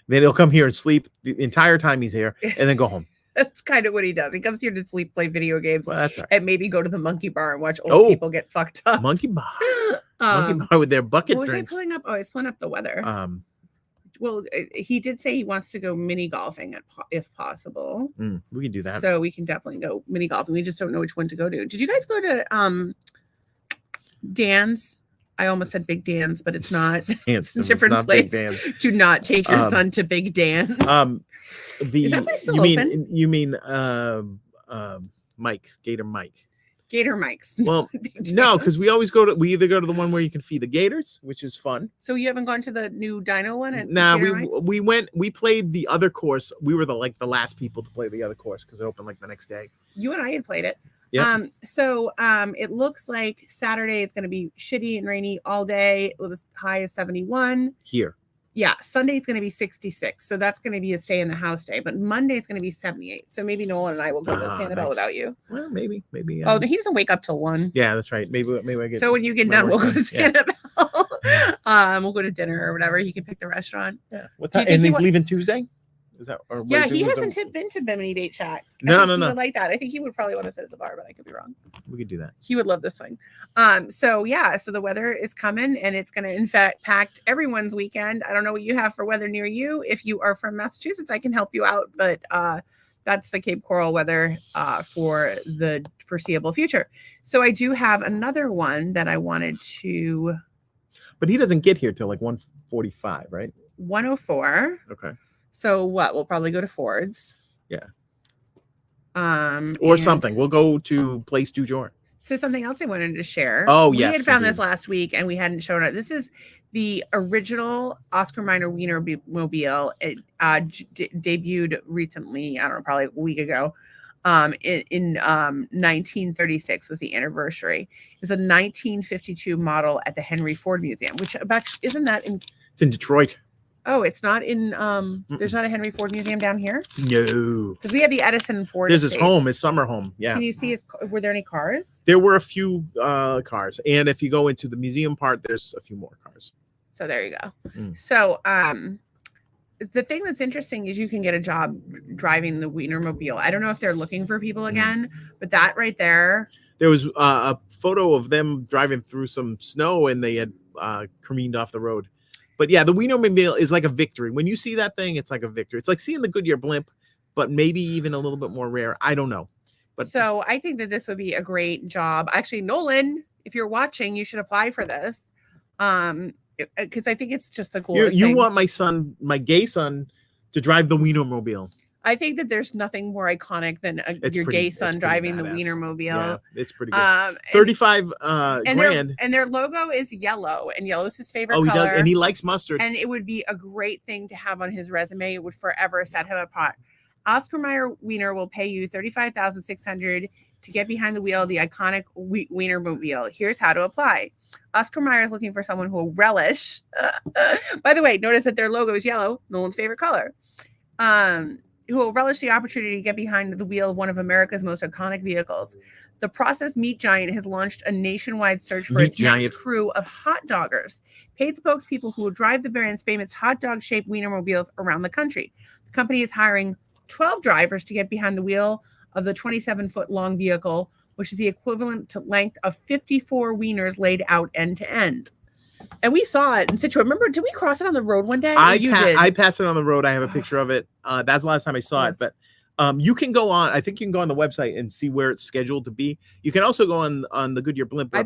Then he'll come here and sleep the entire time he's here, and then go home. That's kind of what he does. He comes here to sleep, play video games, Well, that's all and maybe go to the monkey bar and watch old Oh. people get fucked up. right. Monkey bar with their bucket What was drinks. I pulling up? Oh, I was pulling up the weather. Well, he did say he wants to go mini golfing if possible. We can do that. So we can definitely go mini golfing. We just don't know which one to go to. Did you guys go to Dan's? I almost said Big Dan's, but it's not. It's different not Big place. Dan's. Do not take your son to Big Dan's. Is that place still open? You mean Mike Gator Mike? Gator Mike's. Well, Big no, Dan's. because we either go to the one where you can feed the gators, which is fun. So you haven't gone to the new Dino one? At Nah, Gator Mike's? we played the other course. We were the last people to play the other course because it opened like the next day. You and I had played it. Yeah. So it looks like Saturday is going to be shitty and rainy all day with a high of 71. Here. Yeah, Sunday is going to be 66. So that's going to be a stay in the house day. But Monday is going to be 78. So maybe Nolan and I will go to Sanibel nice. without you. Well, maybe. Oh, he doesn't wake up till 1. Yeah, that's right. Maybe I get. So when you get my done, we'll go work to done. Yeah. Sanibel. We'll go to dinner or whatever. He can pick the restaurant. Yeah. What Do you time? think And he he's wa- leaving Tuesday. Is that? Or Yeah, Wednesday? he We'll hasn't go- been to Bimini Date Shack. No, I think no, he no. would like that. I think he would probably want to sit at the bar, but I could be wrong. We could do that. He would love this one. So yeah, so the weather is coming and it's going to in fact impact everyone's weekend. I don't know what you have for weather near you. If you are from Massachusetts, I can help you out, but that's the Cape Coral weather for the foreseeable future. So I do have another one that I wanted to But he doesn't get here till like 1:45, right? 104. Okay. So what? We'll probably go to Ford's. Yeah. Or Or something. We'll go to Place du Jour. So something else I wanted to share. Oh, we yes, had found indeed. this last week and we hadn't shown it. This is the original Oscar Mayer Wienermobile. It debuted recently. I don't know, probably a week ago. In 1936 was the anniversary. It's a 1952 model at the Henry Ford Museum, which isn't that in? It's in Detroit. Oh, it's not in. There's not a Henry Ford Museum down here No. because we had the Edison Ford. There's his estates. home, his summer home. Yeah. Can you see his? Were there any cars? There were a few cars, and if you go into the museum part, there's a few more cars. So there you go. Mm. So the thing that's interesting is you can get a job driving the Wienermobile. I don't know if they're looking for people again, but that right there. There was a photo of them driving through some snow, and they had careened off the road. But yeah, the Wienermobile is like a victory. When you see that thing, it's like a victory. It's like seeing the Goodyear blimp, but maybe even a little bit more rare. I don't know. But so I think that this would be a great job. Actually, Nolan, if you're watching, you should apply for this. Because I think it's just the coolest you thing. want my gay son to drive the Wienermobile. I think that there's nothing more iconic than your gay son it's driving pretty the badass. Wienermobile. Yeah, it's pretty good. 35 grand. And their logo is yellow, and yellow is his favorite Oh, he color. does, and he likes mustard. And it would be a great thing to have on his resume. It would forever set him apart. Oscar Mayer Wiener will pay you $35,600 to get behind the wheel of the iconic Wienermobile. Here's how to apply. Oscar Mayer is looking for someone who will relish. By the way, notice that their logo is yellow, Nolan's favorite color. Who will relish the opportunity to get behind the wheel of one of America's most iconic vehicles. The processed meat giant has launched a nationwide search for its next crew of hot doggers, paid spokespeople who will drive the brand's famous hot dog-shaped Wienermobiles around the country. The company is hiring 12 drivers to get behind the wheel of the 27-foot-long vehicle, which is the equivalent to length of 54 wieners laid out end to end. And we saw it in Scituate. Remember, did we cross it on the road one day? I passed it on the road. I have a picture of it. That's the last time I saw it. But you can go on. I think you can go on the website and see where it's scheduled to be. You can also go on the Goodyear Blimp website. I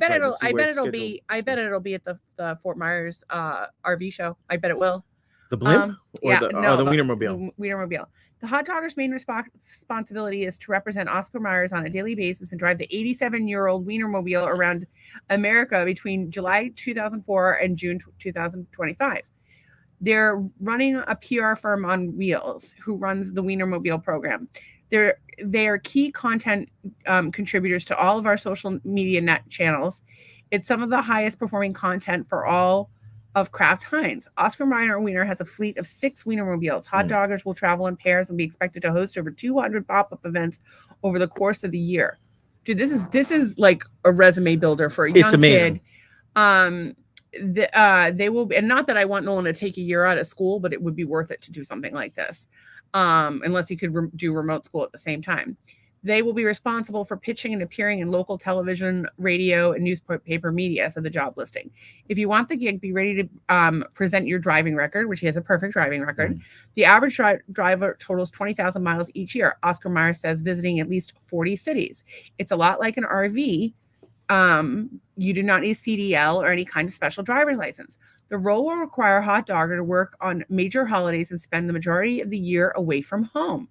bet it'll be at the Fort Myers RV show. I bet it will. The Blimp or the Wienermobile? The Wienermobile. The hot dogger's main responsibility is to represent Oscar Myers on a daily basis and drive the 87-year-old Wienermobile around America between July 2004 and June 2025. They're running a PR firm on wheels who runs the Wienermobile program. They are key content contributors to all of our social media net channels. It's some of the highest performing content for all of Kraft Heinz. Oscar Mayer Wiener has a fleet of 6 Wienermobiles. Hot doggers will travel in pairs and be expected to host over 200 pop-up events over the course of the year. Dude, this is like a resume builder for a young kid. They will, and not that I want Nolan to take a year out of school, but it would be worth it to do something like this, unless he could do remote school at the same time. They will be responsible for pitching and appearing in local television, radio, and newspaper media, said the job listing. If you want the gig, be ready to present your driving record, which he has a perfect driving record. The average driver totals 20,000 miles each year. Oscar Mayer says visiting at least 40 cities. It's a lot like an RV. You do not need CDL or any kind of special driver's license. The role will require a hot dogger to work on major holidays and spend the majority of the year away from home.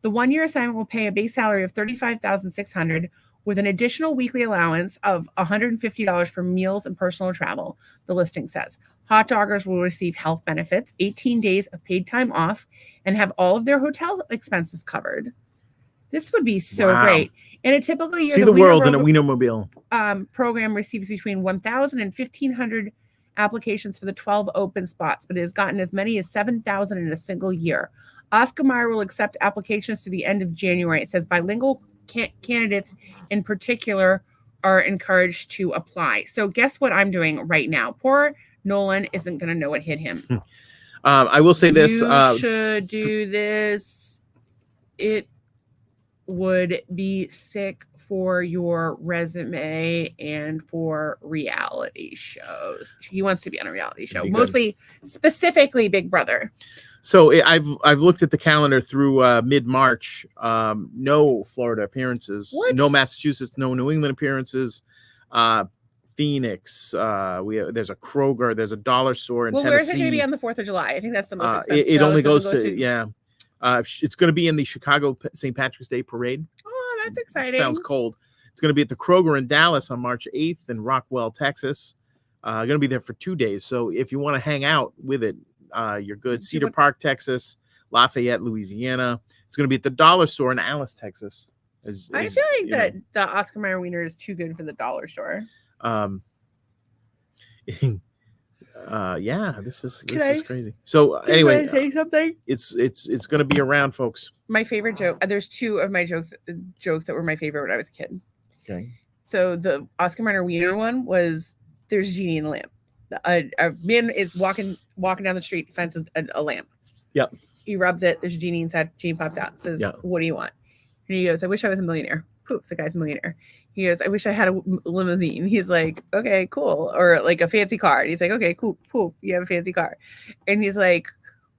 The 1-year assignment will pay a base salary of $35,600 with an additional weekly allowance of $150 for meals and personal travel, the listing says. Hot doggers will receive health benefits, 18 days of paid time off, and have all of their hotel expenses covered. This would be so great. In a typical year, see the world in a Wienermobile. Program receives between 1,000 and 1,500 applications for the 12 open spots, but it has gotten as many as 7,000 in a single year. Oscar Mayer will accept applications through the end of January. It says bilingual candidates in particular are encouraged to apply. So guess what I'm doing right now? Poor Nolan isn't going to know what hit him. I will say this. You should do this. It would be sick for your resume and for reality shows. He wants to be on a reality show, mostly specifically Big Brother. So I've looked at the calendar through mid-March. No Florida appearances. What? No Massachusetts. No New England appearances. Phoenix. There's a Kroger. There's a dollar store in Tennessee. Where is it going to be on the 4th of July? I think that's the most expensive. It only goes to yeah. It's going to be in the Chicago St. Patrick's Day Parade. Oh, that's exciting. Sounds cold. It's going to be at the Kroger in Dallas on March 8th in Rockwell, Texas. Going to be there for 2 days. So if you want to hang out with it, you're good. Cedar Park, Texas, Lafayette, Louisiana. It's going to be at the Dollar Store in Alice, Texas. I feel like that the Oscar Mayer wiener is too good for the dollar store. Yeah, this is crazy. So anyway, say something. It's going to be around, folks. My favorite joke. There's two of my jokes that were my favorite when I was a kid. Okay. So the Oscar Mayer wiener one was there's a genie in a lamp. A man is walking down the street, finds a lamp. Yep. He rubs it. There's a genie inside. Genie pops out. Says, "What do you want?" And he goes, "I wish I was a millionaire." Poof, the guy's a millionaire. He goes, "I wish I had a limousine." He's like, "Okay, cool." Or like a fancy car. And he's like, "Okay, cool. Poof, you have a fancy car." And he's like,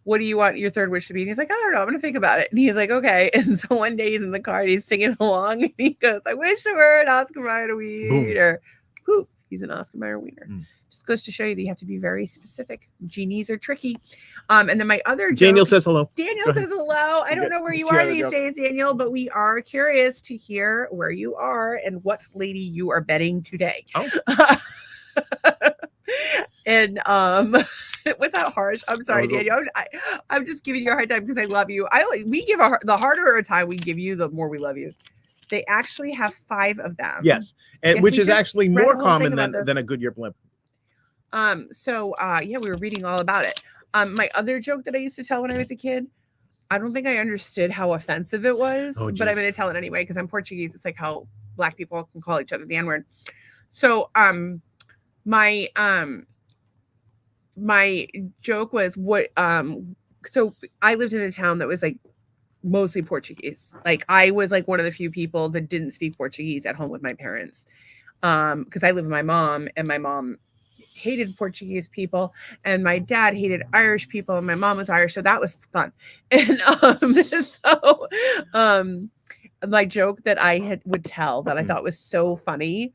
"What do you want your third wish to be?" And he's like, "I don't know. I'm going to think about it." And he's like, "Okay." And so one day he's in the car and he's singing along. And he goes, "I wish I were an Oscar Mayer wiener." Poof, he's an Oscar Mayer wiener. Just goes to show you that you have to be very specific. Genies are tricky. And then my other Daniel joke, says hello. Daniel says hello. I don't know where you are these days, Daniel, but we are curious to hear where you are and what lady you are betting today. Oh. And was that harsh? I'm sorry, Daniel. I'm just giving you a hard time because I love you. We give the harder a time we give you, the more we love you. They actually have 5 of them. Yes, and which is actually more common than a Goodyear blimp. We were reading all about it. My other joke that I used to tell when I was a kid, I don't think I understood how offensive it was, but I'm going to tell it anyway because I'm Portuguese. It's like how Black people can call each other the N-word. So, my joke was so I lived in a town that was like mostly Portuguese. Like I was like one of the few people that didn't speak Portuguese at home with my parents. Because I live with my mom and my mom hated Portuguese people and my dad hated Irish people and my mom was Irish. So that was fun. And my joke that I would tell that I thought was so funny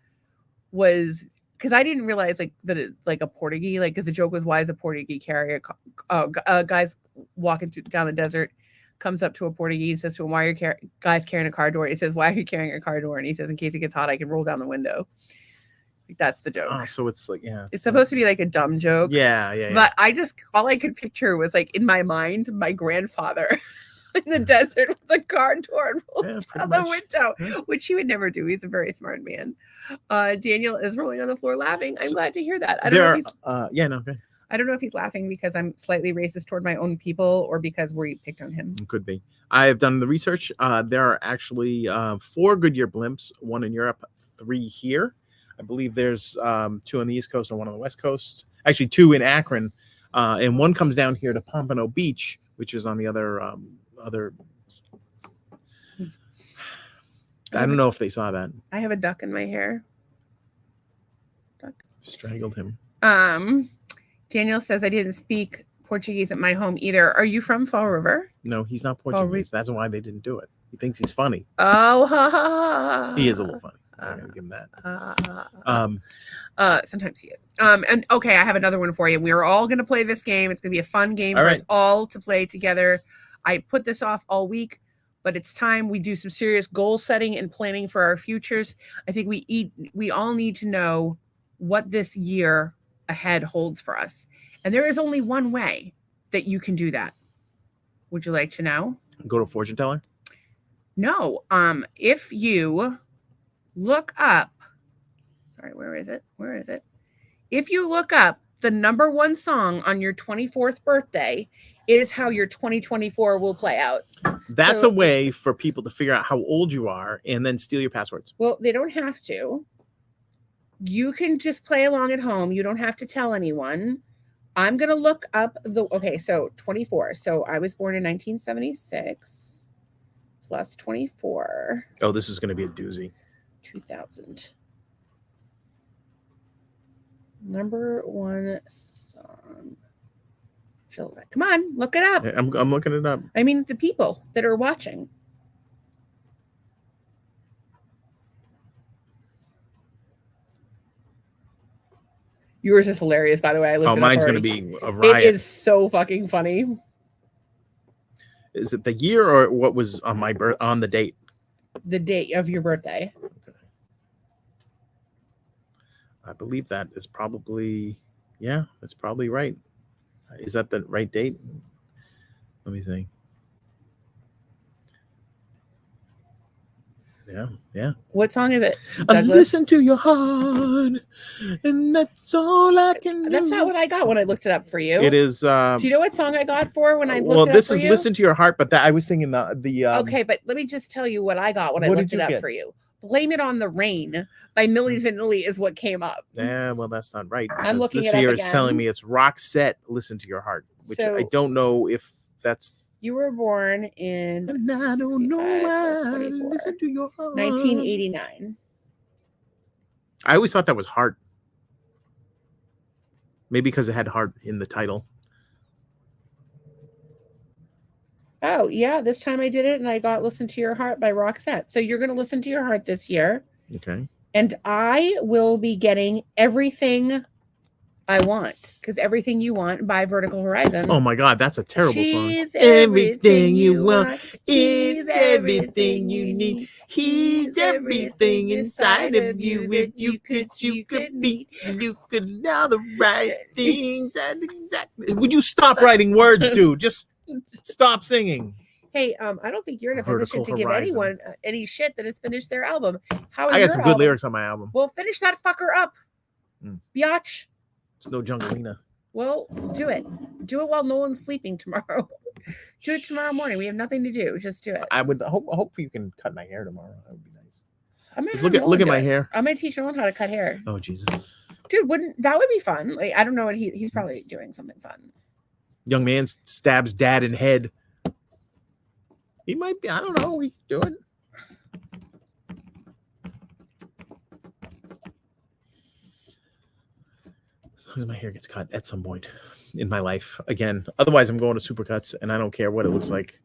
was because I didn't realize like that it's like a Portuguese, like because the joke was why is a Portuguese carry guys walking down the desert comes up to a Portuguese, says to him, "Why are you guys carrying a car door?" He says, "Why are you carrying a car door?" And he says, "In case it gets hot, I can roll down the window." Like, that's the joke. Oh, so it's like, it's supposed to be like a dumb joke. Yeah. But all I could picture was like in my mind, my grandfather in the desert with the car door and rolling down the window, which he would never do. He's a very smart man. Daniel is rolling on the floor laughing. I'm glad to hear that. I don't know if he's I don't know if he's laughing because I'm slightly racist toward my own people or because we picked on him. It could be. I have done the research. There are actually 4 Goodyear blimps, 1 in Europe, 3 here. I believe there's 2 on the East Coast and 1 on the West Coast. Actually, 2 in Akron. And 1 comes down here to Pompano Beach, which is on the other. I don't know if they saw that. I have a duck in my hair. Strangled him. Daniel says, I didn't speak Portuguese at my home either. Are you from Fall River? No, he's not Portuguese. That's why they didn't do it. He thinks he's funny. Oh, ha, ha, ha. He is a little funny. I gotta give him that. Sometimes he is. And okay, I have another one for you. We are all gonna play this game. It's gonna be a fun game for us all to play together. I put this off all week, but it's time we do some serious goal setting and planning for our futures. I think we all need to know what this year ahead holds for us. And there is only one way that you can do that. Would you like to know? Go to fortune teller? No. If you look up, where is it? If you look up the number 1 song on your 24th birthday, is how your 2024 will play out. That's a way for people to figure out how old you are and then steal your passwords. Well, they don't have to. You can just play along at home. You don't have to tell anyone. I'm going to look up so 24. So I was born in 1976 plus 24. Oh, this is going to be a doozy. 2000. Number 1 song. Come on, look it up. I'm looking it up. I mean, the people that are watching. Yours is hilarious, by the way. Mine's going to be a riot. It is so fucking funny. Is it the year or what was on my on the date? The date of your birthday. Okay. I believe that is probably, yeah, that's probably right. Is that the right date? Let me see. Yeah, yeah. What song is it, I Douglas? listen to your heart, and that's all I can do. That's not what I got when I looked it up for you. It is. Do you know what song I got for when I looked well, it up this for is you? "Listen to Your Heart," but that I was singing the. Okay, but let me just tell you what I got when I what looked did it you up get? for you. "Blame It on the Rain" by Milli Vanilli is what came up. Yeah, well, that's not right. I'm because looking this it up here is telling again. me it's Roxette. Listen to Your Heart, which I So- don't know if that's. You were born in And I don't know 65 plus why. 24. Listen to your heart. 1989. I always thought that was heart. Maybe because it had heart in the title. Oh, yeah, this time I did it and I got "Listen to Your Heart" by Roxette. So you're going to listen to your heart this year. Okay. And I will be getting "Everything I Want," because "Everything You Want" by Vertical Horizon. Oh my God, that's a terrible song. She's everything you want. He's everything you need. He's everything inside of you. If you could meet. You could know the right things. And exactly. Would you stop writing words, dude? Just stop singing. Hey, I don't think you're in a Vertical position to give Horizon. anyone any shit that has finished their album. How is I your got some good album? lyrics on my album. Well, finish that fucker up, biatch. It's no Junglina. Well, do it. Do it while no one's sleeping tomorrow. Do it tomorrow morning. We have nothing to do. Just do it. I would hope you can cut my hair tomorrow. That would be nice. I'm gonna Just look at my hair. hair. I'm gonna teach Nolan how to cut hair. Oh Jesus. Dude, wouldn't that would be fun? Like, I don't know what he's probably doing something fun. Young man stabs dad in head. He might be. I don't know. He could do it. As long as my hair gets cut at some point in my life again. Otherwise, I'm going to Supercuts, and I don't care what it looks like.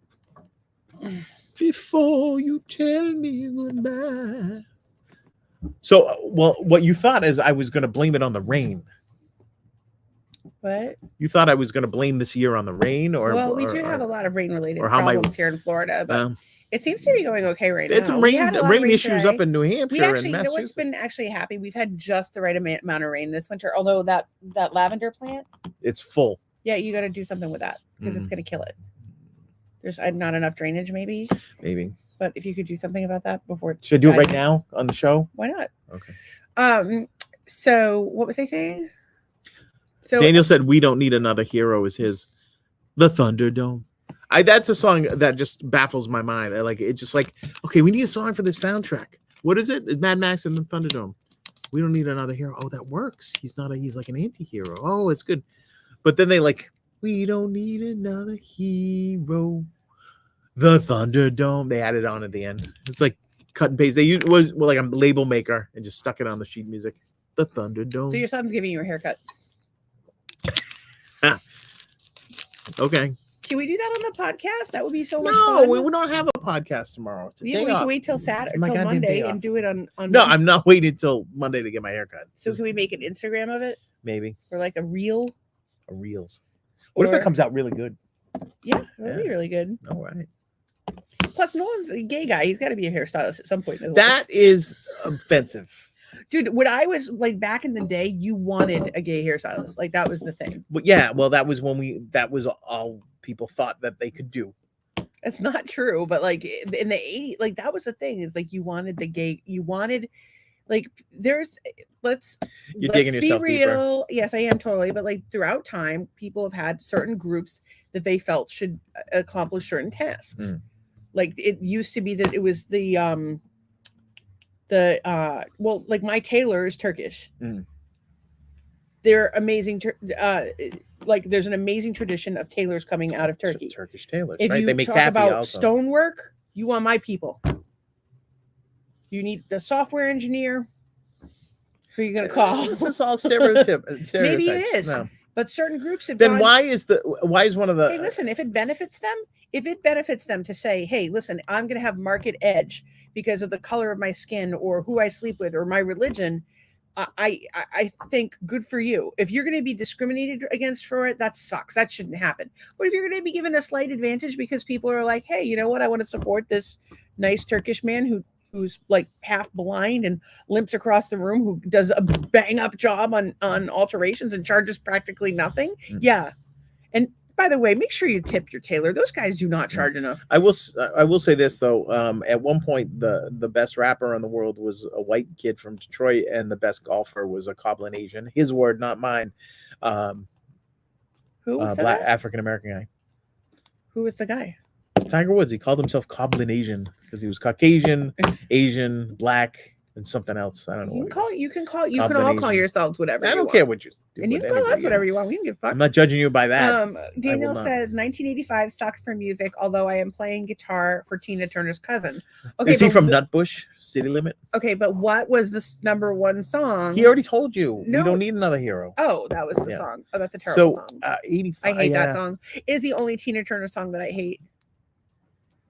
Before you tell me goodbye. So, well, what you thought is I was going to blame it on the rain. What? You thought I was going to blame this year on the rain, or Well, we do have a lot of rain-related or how my- problems here in Florida, but it seems to be going okay right it's now. We had a lot of rain issues today. up in New Hampshire. We actually, and you know what's been actually happy? We've had just the right amount of rain this winter. Although that lavender plant, it's full. yeah, you got to do something with that because it's going to kill it. There's not enough drainage, maybe. But if you could do something about that before, should I do it right now on the show? Why not? Okay. So what was I saying? So Daniel said, "We don't need another hero." Is his the Thunderdome? That's a song that just baffles my mind. It's just like, okay, we need a song for the soundtrack. What is it? It's Mad Max and the Thunderdome. We don't need another hero. Oh, that works. He's like an anti-hero. Oh, it's good. But then they we don't need another hero. The Thunderdome. They added on at the end. It's like cut and paste. They was like a label maker and just stuck it on the sheet music. The Thunderdome. So your son's giving you a haircut. Okay. Can we do that on the podcast? That would be so much No, fun. we don't have a podcast tomorrow. It's a Yeah, day we off. can wait till Saturday, My till goddamn Monday, day and off. do it on. No, Monday. I'm not waiting till Monday to get my haircut. So can we make an Instagram of it Maybe or like a reel? a reels. What if Or- it comes out really good? Yeah, that'd be really good. All right. Plus, Nolan's a gay guy. He's got to be a hairstylist at some point in his That is offensive. life. Dude, when I was like back in the day, you wanted a gay hairstylist. Like that was the thing. But yeah, well, that was that was all people thought that they could do. It's not true, but like in the 80s, like that was the thing. Is like you wanted the gay. You wanted like there's You're digging be yourself deeper. real. Yes, I am totally. But like throughout time, people have had certain groups that they felt should accomplish certain tasks. Mm. Like it used to be that it was well, like my tailor is Turkish. Mm. They're amazing. Like there's an amazing tradition of tailors coming out of Turkey. Turkish tailors, If right? you They make talk taffy about also. stonework, you want my people. You need the software engineer. Who are you gonna call? This is all stereotypes. Maybe it is. No. But certain groups have Then gone, why is one of the? hey, listen, if it benefits them to say, hey, listen, I'm going to have market edge because of the color of my skin or who I sleep with or my religion, I think good for you. If you're going to be discriminated against for it, that sucks. That shouldn't happen. But if you're going to be given a slight advantage because people are like, hey, you know what? I want to support this nice Turkish man who who's like half blind and limps across the room, who does a bang up job on alterations and charges practically nothing. Yeah. And by the way, make sure you tip your tailor. Those guys do not charge enough. I will say this though. At one point, the best rapper in the world was a white kid from Detroit, and the best golfer was a Coblin Asian. His word, not mine. Who was Black that? African American guy. Who was the guy? Tiger Woods. He called himself Coblin Asian because he was Caucasian, Asian, black, and something else. I don't know. You can all call Combination. yourselves whatever. I you don't want. care what you do. And you with can call us anybody. whatever you want. We can give a fuck. I'm not judging you by that. Daniel not. says 1985 sucked for music, although I am playing guitar for Tina Turner's cousin. Okay, Is he but from Nutbush City Limit? Okay, but what was the number one song? He already told you. No. You don't need another hero. Oh, that was the Yeah. song. Oh, that's a terrible song. 85. I hate yeah. that song. It is the only Tina Turner song that I hate.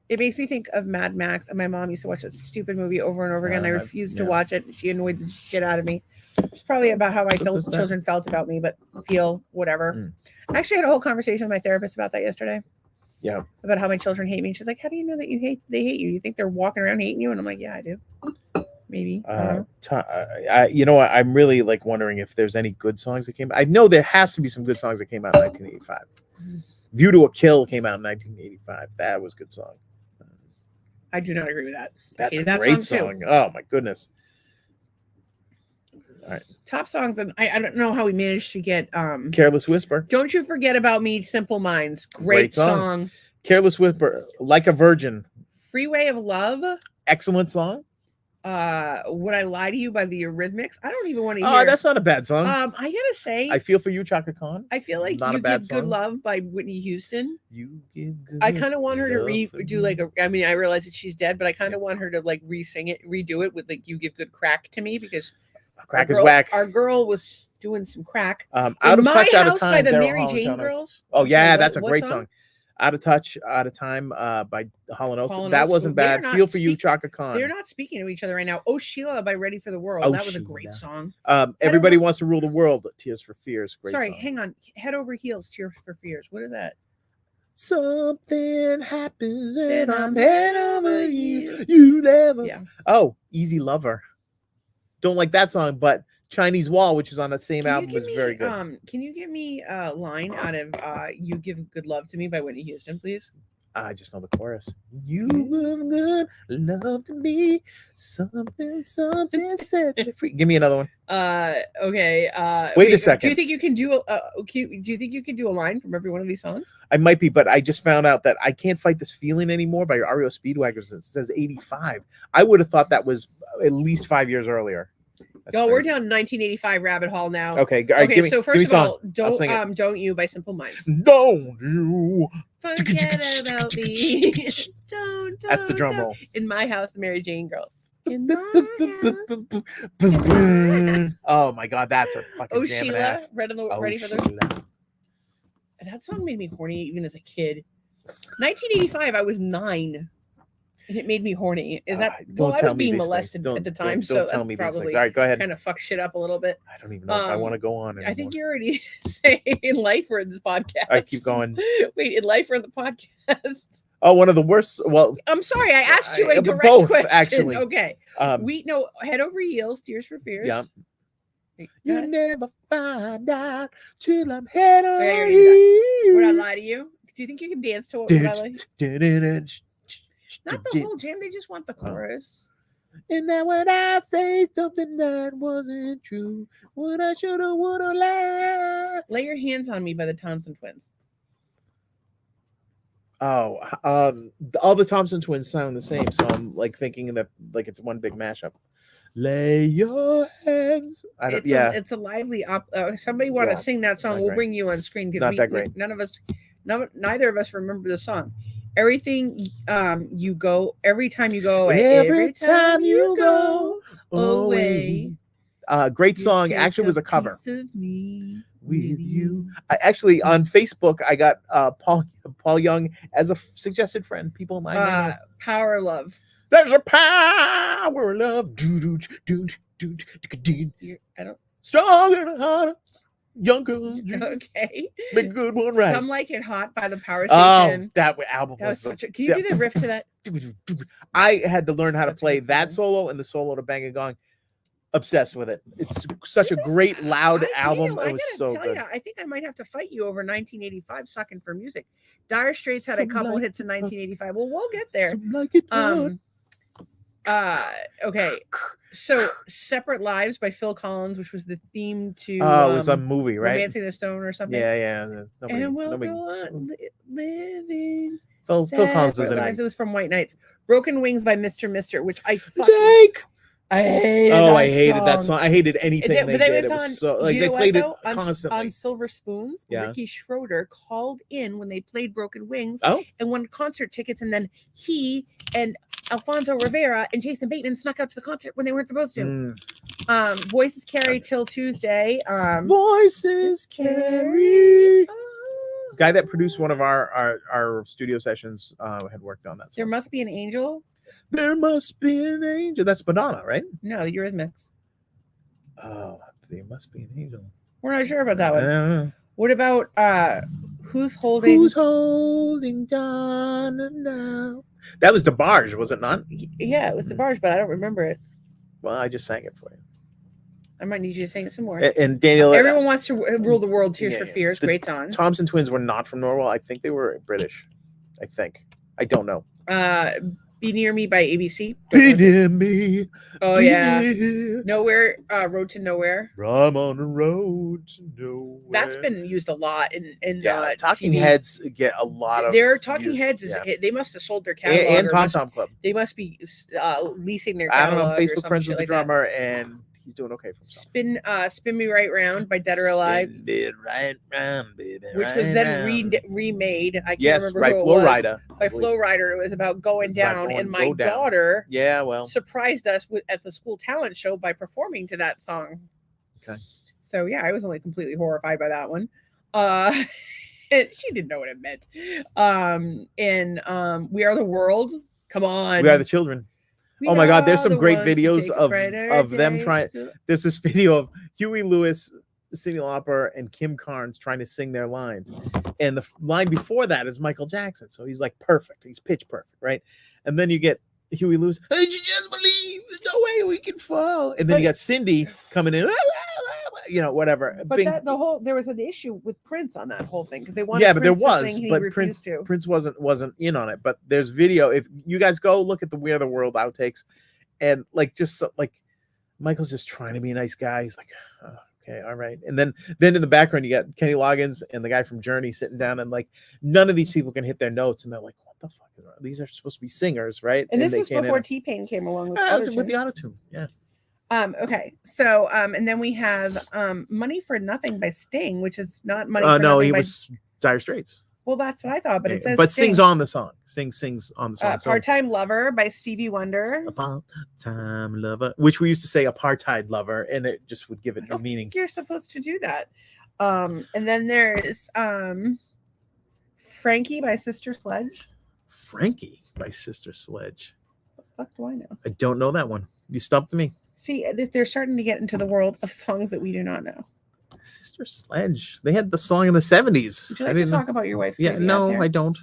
It makes me think of Mad Max, and my mom used to watch that stupid movie over and over again. I refused to yeah. watch it. She annoyed the shit out of me. It's probably about how my What's that? children felt about me, but feel whatever. I actually had a whole conversation with my therapist about that yesterday. Yeah. About how my children hate me. She's like, "How do you know that they hate you? You think they're walking around hating you?" And I'm like, "Yeah, I do. Maybe." I don't know. You know what? I'm really like wondering if there's any good songs that came out. I know there has to be some good songs that came out in 1985. View to a Kill came out in 1985. That was a good song. I do not agree with that. That's a hated that great song, song. Oh my goodness. All right. Top songs, and I don't know how we managed to get Careless Whisper. Don't You Forget About Me, Simple Minds. Great song. Careless Whisper, Like a Virgin. Freeway of Love. Excellent song. Would I Lie to You by the Eurythmics? I don't even want to hear. Oh, that's not a bad song. I gotta say, I Feel for You, Chaka Khan. I feel like Not a You bad Give Good song. Love by Whitney Houston. You give good I kind of want her to love for do me. like a. I mean, I realize that she's dead, but I kind of want her to like re-sing it, redo it with like "You Give Good Crack" to me, because Crack is whack. Our girl was doing some crack. Out In of My Touch, Out of House Time. by the Daryl Mary Hall and Jane John Oates. Girls. Oh I'm yeah, sorry, that's a what great song? song. Out of Touch, Out of Time by Hall and Oates. Hall and That Oates. wasn't They're bad. not Feel for You, speak- Chaka Khan. They're not speaking to each other right now. Oh Sheila by Ready for the World. Oh, That was a great Sheila. song. Everybody Wants to Rule the World. Tears for Fears. Great Sorry, song. hang on. Head Over Heels, Tears for Fears. What is that? Something happens Then and I'm I'm head head over over you. You never. Yeah. Oh, Easy Lover. Don't like that song, but Chinese Wall, which is on that same Can you album, give is me, very good. Can you give me a line out of "You Give Good Love to Me" by Whitney Houston, please? I just know the chorus. You give good love to me. Something set me free. Give me another one. Okay. Wait a Do second. you think you can do do you think you can do a line from every one of these songs? I might be, but I just found out that I Can't Fight This Feeling Anymore by REO Speedwagon. It says 85. I would have thought that was at least 5 years earlier. That's Yo, we're crazy. down 1985 rabbit hole now. Okay, all right, Okay, give me, so give first me of song. all, sing it. Don't You by Simple Minds. Don't you? Forget about me. Don't. That's the drum roll. In My House, the Mary Jane Girls. In my house. Oh my god, that's a fucking Oh jam and a half. Sheila, Ready for the. Sheila. That song made me horny even as a kid. 1985, I was 9, and it made me horny. Is that Don't well? I tell was me being these things. molested Don't- at the don't- time, don't so tell that me these things. probably All right, go ahead. kind of fucked shit up a little bit. I don't even know if I want to go on anymore. I think you're already saying in life or in this podcast. I keep going. Wait, in life or in the podcast? Oh, one of the worst. Well, I'm sorry, I asked you a but direct both, question. actually. Okay. we. Head Over Heels, Tears for Fears. Yeah. Wait, go You ahead. never find out till I'm head on I already did Would I you. lie to you? Do you think you can dance to it? Would I lie? Not the whole jam. They just want the chorus. And now when I say something that wasn't true, what I shoulda, woulda, lied. Lay Your Hands on Me by the Thompson Twins. Oh, all the Thompson twins sound the same, so I'm like thinking that like it's one big mashup. Lay your hands. I don't. It's a lively op. Somebody want to Yeah, sing that song? not We'll great. bring you on screen Not that great. None of us, neither of us remember the song. Everything you go, every time you go away, Every time you go away, great you song. take Actually, was a cover. piece of me With you. I actually on Facebook I got Paul Young as a suggested friend. People might know. Power of Love. There's a power of love. I don't. Stronger and harder. Young girls. Okay. Make a good one right. Some Like It Hot by the Power Oh, Station. that album That was was such a. Can you do the riff to that? I had to learn how to Such a play good that song. solo and the solo to Bang and Gong. Obsessed with it. It's such a great loud album. It was so good. I think I might have to fight you over 1985 Sucking for Music. Dire Straits had a Some couple like hits in it tough. 1985. Well, we'll get there. Some like it hot. Okay. So Separate Lives by Phil Collins, which was the theme to It was a movie, right? Romancing the Stone or something. Yeah. And we'll go on living Phil Collins separate doesn't lives. even. It was from White Knights. Broken Wings by Mr. Mister, which I fucking Jake. I hated. Oh, that I hated that song. I hated anything they But it did. was It was on. so Do like you they know what, played it though? constantly. On Silver Spoons. Yeah. Ricky Schroeder called in when they played Broken Wings Oh, and won concert tickets, and then he and Alfonso Rivera and Jason Bateman snuck out to the concert when they weren't supposed to. Voices Carry Till Tuesday. Voices carry. Guy that produced one of our studio sessions had worked on that. There Song. Must Be an Angel. There must be an angel. That's Madonna, right? No, the Eurythmics. Oh, there must be an angel. We're not sure about that one. Uh, What about Who's Holding? Who's holding Donna now? That was DeBarge, was it not? Yeah, it was DeBarge, but I don't remember it. Well, I just sang it for you. I might need you to sing it some more. And Daniel, Everyone Wants to Rule the World. Tears Yeah, for yeah. Fears. The Great song. Thompson twins were not from Norwell. I think they were British. I think. I don't know. Be Near Me by ABC. Be near me. Oh be yeah. near. Nowhere. Road to Nowhere. I'm on the road to nowhere. That's been used a lot in yeah. Talking TV. Heads get a lot of. Their Talking use, Heads is yeah. they must have sold their and, catalog. and or Tom must- Tom Club. They must be leasing their I don't catalog. know. or Facebook some friends shit with the like that. drummer, and he's doing okay for himself. Spin Me Right Round by Dead or Alive, Spin it right round, baby, which was right then round. remade. I can't Yes, remember right. who it Flow was, Rider. by Flow Rider. It was about going It's about down, going- and my go down. daughter Yeah, well, surprised us at the school talent show by performing to that song. Okay. So yeah, I was only completely horrified by that one. And she didn't know what it meant. We Are the World. Come on. We Are the Children. We Oh my God, there's are some the great ones who videos take of brighter them days trying- to- There's this video of Huey Lewis, Cyndi Lauper, and Kim Carnes trying to sing their lines, and the line before that is Michael Jackson. So he's like perfect. He's pitch perfect, right? And then you get Huey Lewis. Did you just believe? There's no way we can fall. And then you got Cindy coming in. Whatever. But Bing- there was an issue with Prince on that whole thing because they wanted Yeah, but there Prince to was, sing and he but refused to. Prince wasn't in on it, but there's video. If you guys go look at the We Are the World outtakes, and like Michael's just trying to be a nice guy. He's like, oh, okay, all right. And then in the background you got Kenny Loggins and the guy from Journey sitting down, and like none of these people can hit their notes, and they're like, what the fuck? These are supposed to be singers, right? And this they was can't before hit T-Pain came along with, them. With Auto-Tune. the autotune. Yeah. Okay, so and then we have Money for Nothing by Sting, which is not Money for No, Nothing he by was Dire Straits. Well, that's what I thought, but it says but Sting. sings on the song. Sings on the song. So- Part-Time Lover by Stevie Wonder. Part-time lover, which we used to say apartheid lover, and it just would give it I no don't meaning. think you're supposed to do that. And then there's Frankie by Sister Sledge. Frankie by Sister Sledge. What the fuck do I know? I don't know that one. You stumped me. See, they're starting to get into the world of songs that we do not know. Sister Sledge. They had the song in the 70s. Would you like to talk about your wife's Yeah, crazy no, ass hair? I don't.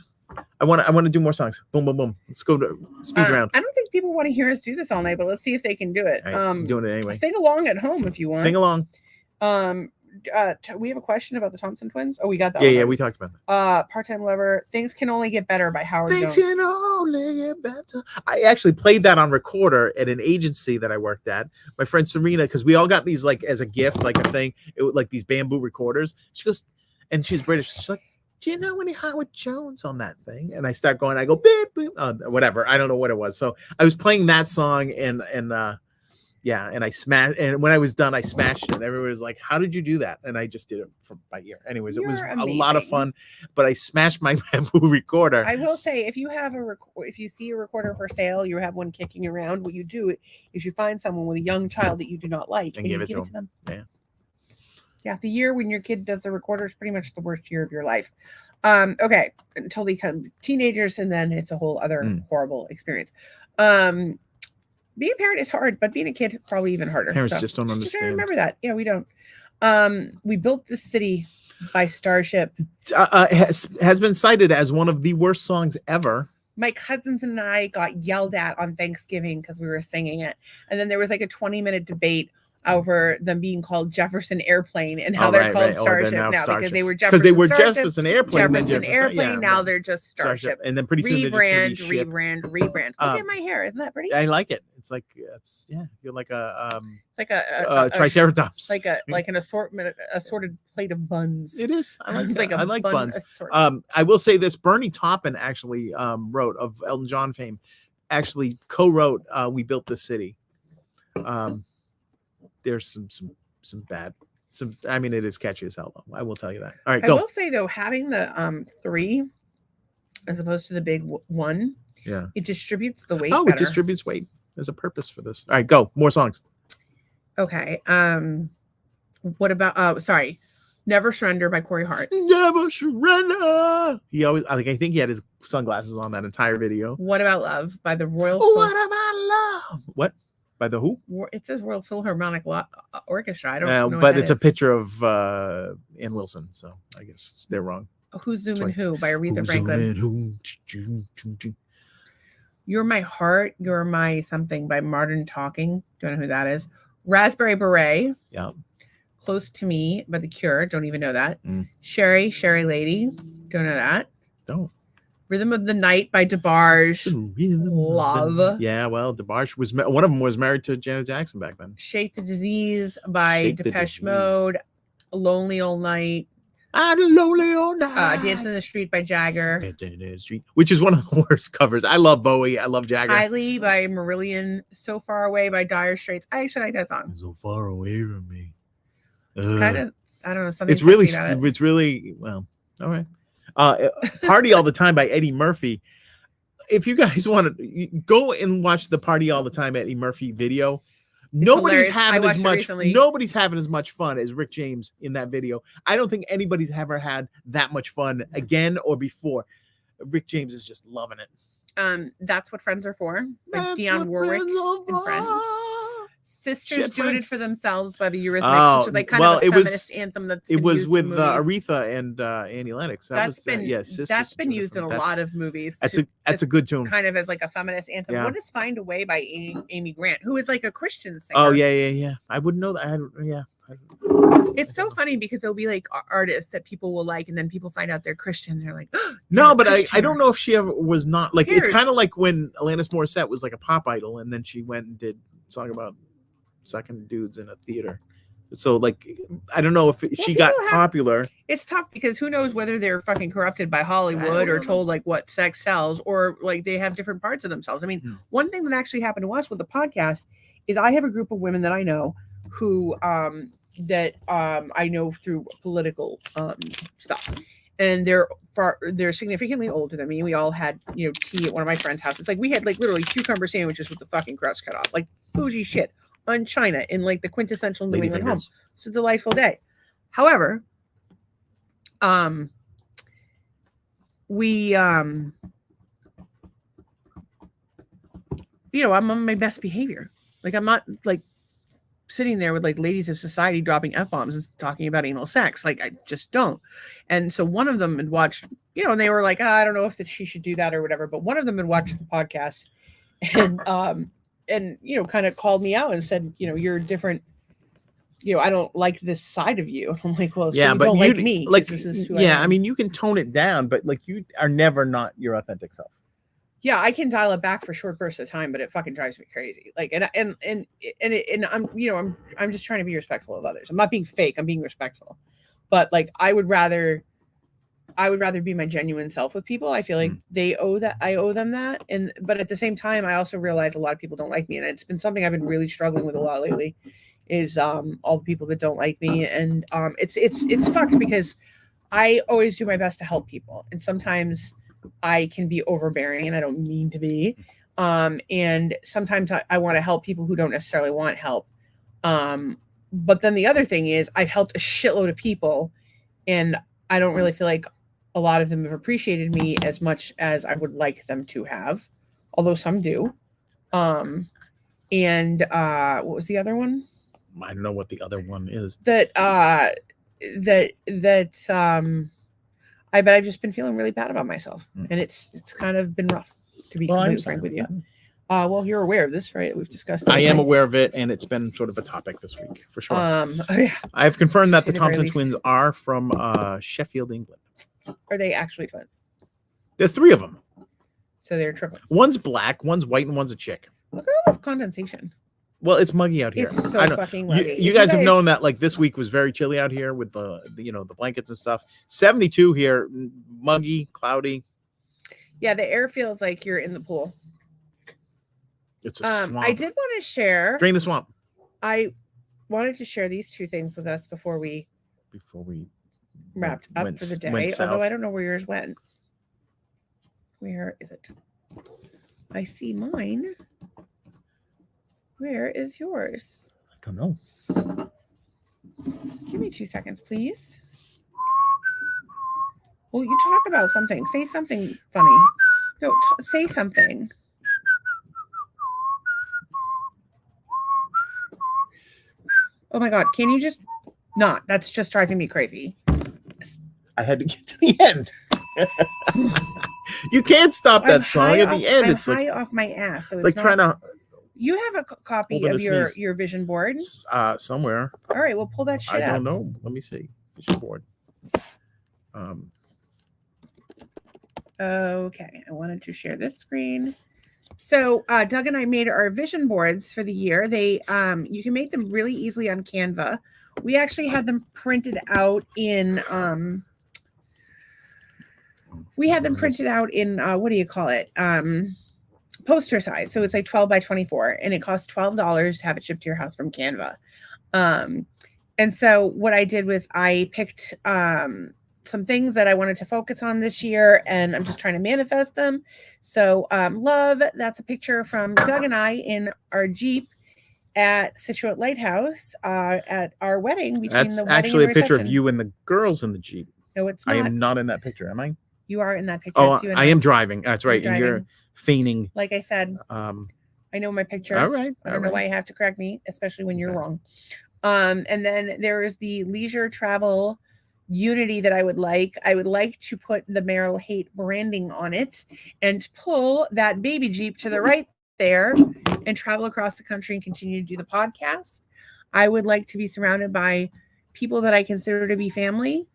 I want to do more songs. Boom, boom, boom. Let's go to speed round. I don't think people want to hear us do this all night, but let's see if they can do it. All right, I'm doing it anyway. Sing along at home if you want. Sing along. We have a question about the Thompson twins. Oh, we got that. Yeah, one yeah, already. we talked about that. Part-Time Lover. Things Can Only Get Better by Howard Things Jones. can only get better. I actually played that on recorder at an agency that I worked at. My friend Serena, because we all got these like as a gift, like a thing. It was like these bamboo recorders. She goes, and she's British. She's like, do you know any Howard Jones on that thing? And I start going. I go, beep, beep, whatever. I don't know what it was. So I was playing that song, and I smashed. And when I was done, I smashed it. Everybody was like, "How did you do that?" And I just did it by ear. Anyways, it was You're a lot of amazing. fun. But I smashed my bamboo recorder. I will say, if you have if you see a recorder for sale, you have one kicking around. What you do is you find someone with a young child that you do not like, And you give it to them. Yeah. Yeah, the year when your kid does the recorder is pretty much the worst year of your life. Okay, until they become teenagers, and then it's a whole other horrible experience. Being a parent is hard, but being a kid probably even harder. Parents just don't gotta understand. remember that. Yeah, we don't. We Built the City by Starship. Has been cited as one of the worst songs ever my cousins and I got yelled at on Thanksgiving because we were singing it. And then there was like a 20-minute debate over them being called Jefferson Airplane and how Oh, they're right, called right. Oh, they're Starship now now Starship. because they were Because they were Starship, Jefferson Airplane. then Jefferson Airplane. yeah, Now but they're just Starship. And then pretty soon they're just going to be Ship. Rebrand. Look at my hair. Isn't that pretty? I like it. It's like you're like a It's like a triceratops. like an assorted plate of buns. It is. I like It's that. like a I like bun buns. assortment. I will say this: Bernie Taupin actually wrote, of Elton John fame, actually co-wrote "We Built This City." There's some bad. I mean, it is catchy as hell, though. I will tell you that. All right, I go. will say though, having the 3 as opposed to the big 1, Yeah. it distributes the weight. Oh, better. it distributes weight. There's a purpose for this. All right, go. More songs. Okay. What about sorry, Never Surrender by Corey Hart. Never surrender. He always. I think he had his sunglasses on that entire video. What About Love by the Royal What about love? What? By the who? It says Royal Philharmonic Orchestra. I don't know. But what it's that a picture of Ann Wilson, so I guess they're wrong. Who's Zooming Who by Aretha Who's Franklin. who? You're My Heart, You're My Something by Modern Talking. Don't know who that is. Raspberry Beret. Yeah. Close to Me by The Cure. Don't even know that. Mm. Sherry Lady. Don't know that. Don't. Rhythm of the Night by DeBarge. Love. Yeah, well, DeBarge was one of them was married to Janet Jackson back then. Shake the Disease by Shake the Depeche Disease. Mode. Lonely All Night. I'm lonely all night. Dance in the Street by Jagger. Which is one of the worst covers. I love Bowie. I love Jagger. Kylie by Marillion. So Far Away by Dire Straits. I actually like that song. So far away from me. It's kind of, I don't know, something. It's really, sexy about it. it's really, well, all right. Party All the Time by Eddie Murphy. If you guys want to go and watch the Party All the Time Eddie Murphy video, nobody's hilarious. having I as watched it much. recently. Nobody's having as much fun as Rick James in that video. I don't think anybody's ever had that much fun again or before. Rick James is just loving it. That's What Friends Are For by That's Dionne what Warwick friends are and Friends. for. Sisters Shit, Doing It Friends. For Themselves by the Eurythmics, Oh, which is like kind well, of a it was- feminist anthem that's It been was used with in movies. Aretha and Annie Lennox. That's been Sisters that's been Doing It used For in a Them. lot of movies. That's to- a good tune. kind of as like a feminist anthem. Yeah. What is Find a Way by Amy Grant, who is like a Christian singer? Oh yeah. I wouldn't know that. Yeah. It's so funny because there'll be like artists that people will like, and then people find out they're Christian. They're like, oh, No, you're a but I Christian. don't know if she ever was not like. Who It's cares? kind of like when Alanis Morissette was like a pop idol, and then she went and did a song about sucking dudes in a theater. So like, I don't know if she got people have- popular. It's tough because who knows whether they're fucking corrupted by Hollywood or know. told like what sex sells, or like they have different parts of themselves. I mean, Hmm. one thing that actually happened to us with the podcast is I have a group of women that I know who I know through political stuff, and they're significantly older than me. We all had tea at one of my friends' houses. Like we had like literally cucumber sandwiches with the fucking crust cut off, like bougie shit on China in like the quintessential New England home. It's a delightful day. However, we I'm on my best behavior. Like I'm not like sitting there with like ladies of society dropping F-bombs and talking about anal sex. Like I just don't. And so one of them had watched, and they were like, I don't know if she should do that or whatever. But one of them had watched the podcast and kind of called me out and said, you're different. I don't like this side of you. I'm like, well, so Yeah, you but don't you like me. 'cause like, this is who yeah. I I am. mean, you can tone it down, but like you are never not your authentic self. Yeah, I can dial it back for short bursts of time, but it fucking drives me crazy. Like, and I'm just trying to be respectful of others. I'm not being fake. I'm being respectful. But like, I would rather be my genuine self with people. I feel like I owe them that. But at the same time, I also realize a lot of people don't like me, and it's been something I've been really struggling with a lot lately. Is all the people that don't like me, and it's fucked because I always do my best to help people, and sometimes I can be overbearing, and I don't mean to be. And sometimes I want to help people who don't necessarily want help. But then the other thing is I've helped a shitload of people, and I don't really feel like a lot of them have appreciated me as much as I would like them to have, although some do. And what was the other one? I don't know what the other one is. But I've just been feeling really bad about myself, and it's kind of been rough. To be Well, I'm completely sorry frank with about you. that. Well, you're aware of this, right? We've discussed it. I am right? aware of it, and it's been sort of a topic this week for sure. Oh yeah. I have confirmed that to the the very Thompson least. twins are from Sheffield, England. Are they actually twins? There's 3 of them. So they're triplets. One's black, one's white, and one's a chick. Look at all this condensation. Well, it's muggy out here. It's so I know. fucking You, muggy. you If guys have known that like this week was very chilly out here with the the blankets and stuff. 72 here, muggy, cloudy. Yeah, the air feels like you're in the pool. It's a swamp. I did want to share. Drain the swamp I wanted to share these 2 things with us before we wrapped up went for the s- day. went Although south. I don't know where yours went. Where is it? I see mine. Where is yours? I don't know. Give me 2 seconds, please. Well, you talk about something. Say something funny. No, say something. Oh my God. Can you just not? That's just driving me crazy. I had to get to the end. You can't stop I'm that song high at off- the end. I'm It's like high off my ass. So it's like not- trying to You have a copy Hold on of to your sneeze. vision board. somewhere. All right, we'll pull that shit I up. don't know. Let me see. Vision board. Okay, I wanted to share this screen. So Doug and I made our vision boards for the year. They you can make them really easily on Canva. We actually had them printed out in what do you call it? Poster size. So it's like 12 by 24, and it costs $12 to have it shipped to your house from Canva. And so what I did was I picked some things that I wanted to focus on this year, and I'm just trying to manifest them. So love, that's a picture from Doug and I in our Jeep at Situate Lighthouse at our wedding. Between That's the wedding actually a and the picture of reception. you and the girls in the Jeep. No, it's not. I am not in that picture, am I? You are in that picture. Oh, It's you and I am driving. That's right. And you're driving. feigning. Like I said, I know my picture. All right. I don't know why you have to correct me, especially when you're wrong. And then there is the leisure travel unity that I would like. I would like to put the Meryl Haight branding on it and pull that baby Jeep to the right there and travel across the country and continue to do the podcast. I would like to be surrounded by people that I consider to be family.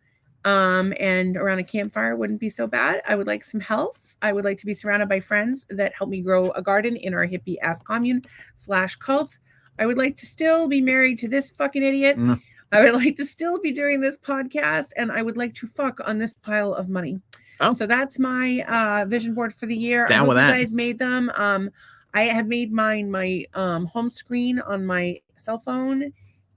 And around a campfire wouldn't be so bad. I would like some health. I would like to be surrounded by friends that help me grow a garden in our hippie ass commune/cult. I would like to still be married to this fucking idiot. Mm. I would like to still be doing this podcast, and I would like to fuck on this pile of money. Oh. So that's my vision board for the year. Down I hope with you that. guys made them. I have made mine my home screen on my cell phone,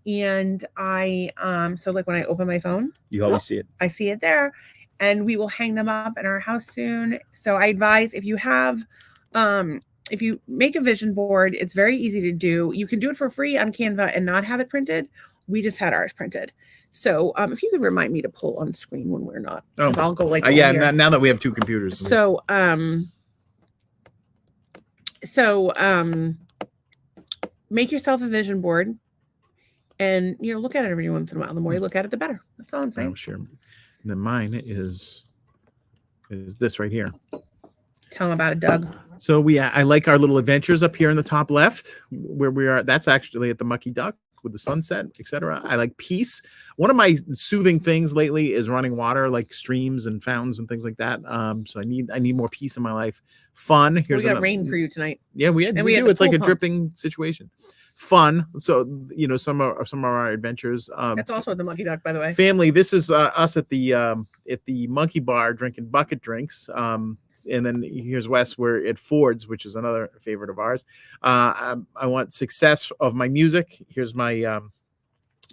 and I so like when I open my phone, You always see it. I see it there, and we will hang them up in our house soon. So I advise if you have if you make a vision board, it's very easy to do. You can do it for free on Canva and not have it printed. We just had ours printed. So if you could remind me to pull on screen when we're not, because I'll go like Yeah. over here. Now that we have 2 computers. So make yourself a vision board, and look at it every once in a while. The more you look at it, the better. That's all I'm saying. Oh, sure. And then mine is this right here. Tell them about it, Doug. So I like our little adventures up here in the top left where we are. That's actually at the Mucky Duck with the sunset, etc. I like peace. One of my soothing things lately is running water, like streams and fountains and things like that. So I need more peace in my life. Fun. We Here's got another- rain for you tonight. Yeah, we And do. we had the It's like pool a pump. dripping situation. Fun. So some of our adventures. That's also at the Monkey Duck, by the way. Family. This is us at the Monkey Bar drinking bucket drinks. And then here's Wes. We're at Ford's, which is another favorite of ours. I want success of my music. Here's my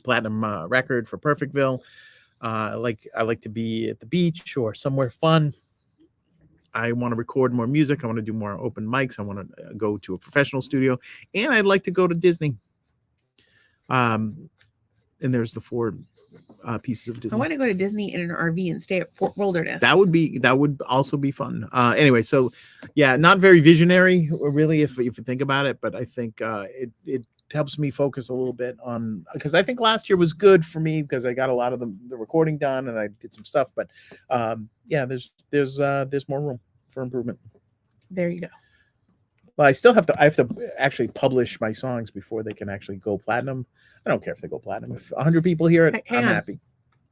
platinum record for Perfectville. I like to be at the beach or somewhere fun. I want to record more music. I want to do more open mics. I want to go to a professional studio, and I'd like to go to Disney. And there's the 4 pieces of Disney. I want to go to Disney in an RV and stay at Fort Wilderness. That would also be fun. Anyway, so yeah, not very visionary, really, if you think about it, but I think it helps me focus a little bit on, because I think last year was good for me because I got a lot of the recording done and I did some stuff, but yeah, there's more room for improvement. There you go. Well, I have to actually publish my songs before they can actually go platinum. I don't care if they go platinum. If 100 people hear it, Hang I'm on. happy.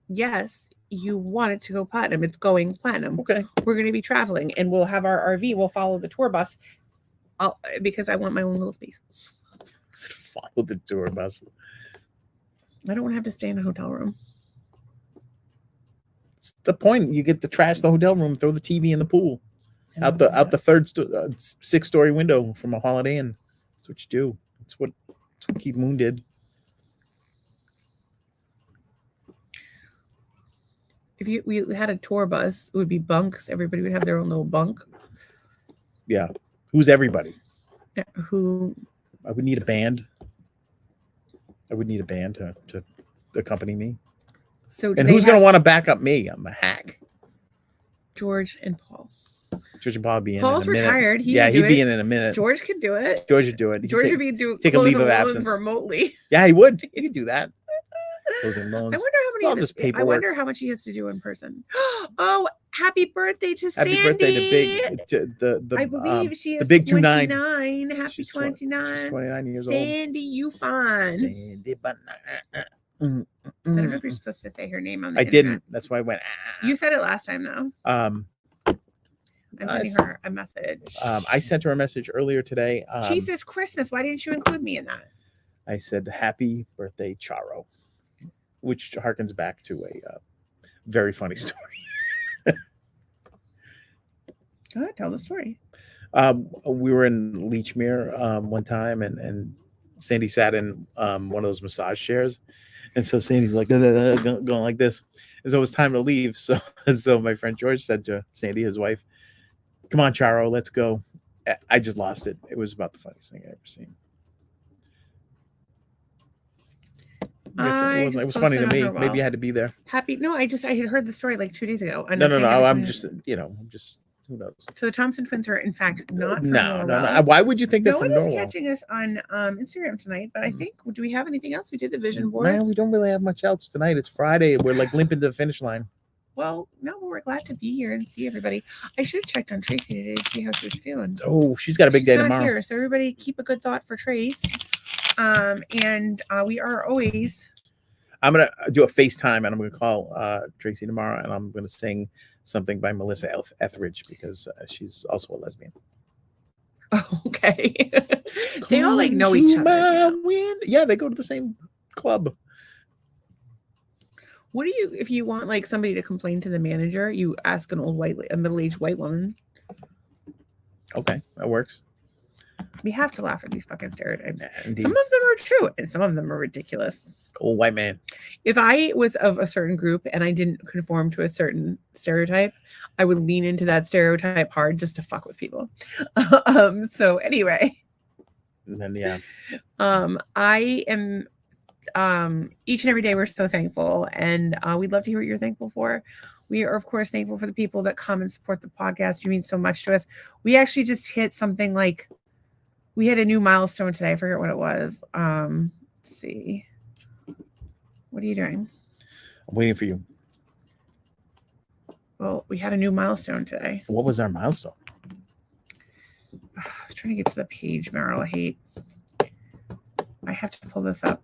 Yes, you want it to go platinum. It's going platinum. Okay. We're going to be traveling, and we'll have our RV. We'll follow the tour bus, because I want my own little space. Follow the tour bus. I don't want to have to stay in a hotel room. It's the point. You get to trash the hotel room, throw the TV in the pool, I out don't the want third 6-story window from a Holiday Inn. That's what you do. That's what Keith Moon did. If we had a tour bus, it would be bunks. Everybody would have their own little bunk. Yeah. Who's everybody? Who? I would need a band. I would need a band to accompany me. So And who's going to want to back up me? I'm a hack. George and Paul. George and Paul would be in Paul's in a minute. retired. He Yeah, would he'd do be it. in a minute. George could do it. George would do it. He'd George take- would be do take a clothes leave and of loans absence. remotely. Yeah, he would. He could do that. Those in I loans. wonder how It's all many. just I paperwork. wonder how much he has to do in person. Oh, happy birthday to Happy Sandy! birthday to Big to the I believe she is the big 29. 29. Happy She's 29. She's 29 years old. Sandy, you fun. Sandy, but I don't know if you're supposed to say her name on the I internet. didn't. That's why I went. You said it last time, though. Um, I'm sending her a message. I sent her a message earlier today. Jesus Christmas! Why didn't you include me in that? I said, "Happy birthday, Charo," which harkens back to a very funny story. Go ahead, tell the story. We were in Leechmere one time, and Sandy sat in one of those massage chairs, and so Sandy's like going like this, and so it was time to leave. So my friend George said to Sandy, his wife, "Come on, Charo, let's go." I just lost it. It was about the funniest thing I ever seen. It was funny to me. Maybe you had to be there. Happy? No, I had heard the story like 2 days ago. No. I'm just, who knows? So the Thompson twins are in fact not. From No. Norwell. Why would you think they're No from one is Norwell? catching us on Instagram tonight, but I think, do we have anything else? We did the vision Man, boards. we don't really have much else tonight. It's Friday. We're like limping to the finish line. Well, no, but we're glad to be here and see everybody. I should have checked on Tracy today to see how she was feeling. Oh, she's got a big She's day not tomorrow. Here, so everybody keep a good thought for Trace. And we are always. I'm gonna do a FaceTime and I'm gonna call Tracy tomorrow, and I'm gonna sing something by Melissa Etheridge because she's also a lesbian. Oh, okay. They all like know each other. Yeah, they go to the same club. What do you, if you want like somebody to complain to the manager, you ask a middle-aged white woman. Okay, that works. We have to laugh at these fucking stereotypes. Indeed. Some of them are true and some of them are ridiculous. Old white man. If I was of a certain group and I didn't conform to a certain stereotype, I would lean into that stereotype hard just to fuck with people. So anyway, And then yeah, I am each and every day we're so thankful, and we'd love to hear what you're thankful for. We are of course thankful for the people that come and support the podcast. You mean so much to us. We actually just hit something like, we had a new milestone today. I forget what it was. Let's see. What are you doing? I'm waiting for you. Well, we had a new milestone today. What was our milestone? I was trying to get to the page, Meryl. I have to pull this up.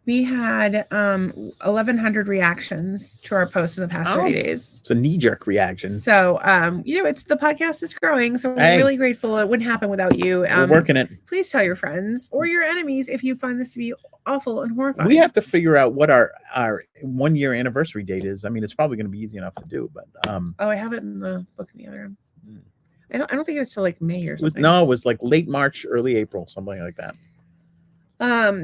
We had 1,100 reactions to our posts in the past 30 days. It's a knee-jerk reaction. So, it's the podcast is growing. So we're really grateful. It wouldn't happen without you. We're working it. Please tell your friends or your enemies if you find this to be awful and horrifying. We have to figure out what our 1 year anniversary date is. I mean, it's probably going to be easy enough to do, but I have it in the book in the other room. I don't think it was till like May or it was, something. it was like late March, early April, something like that.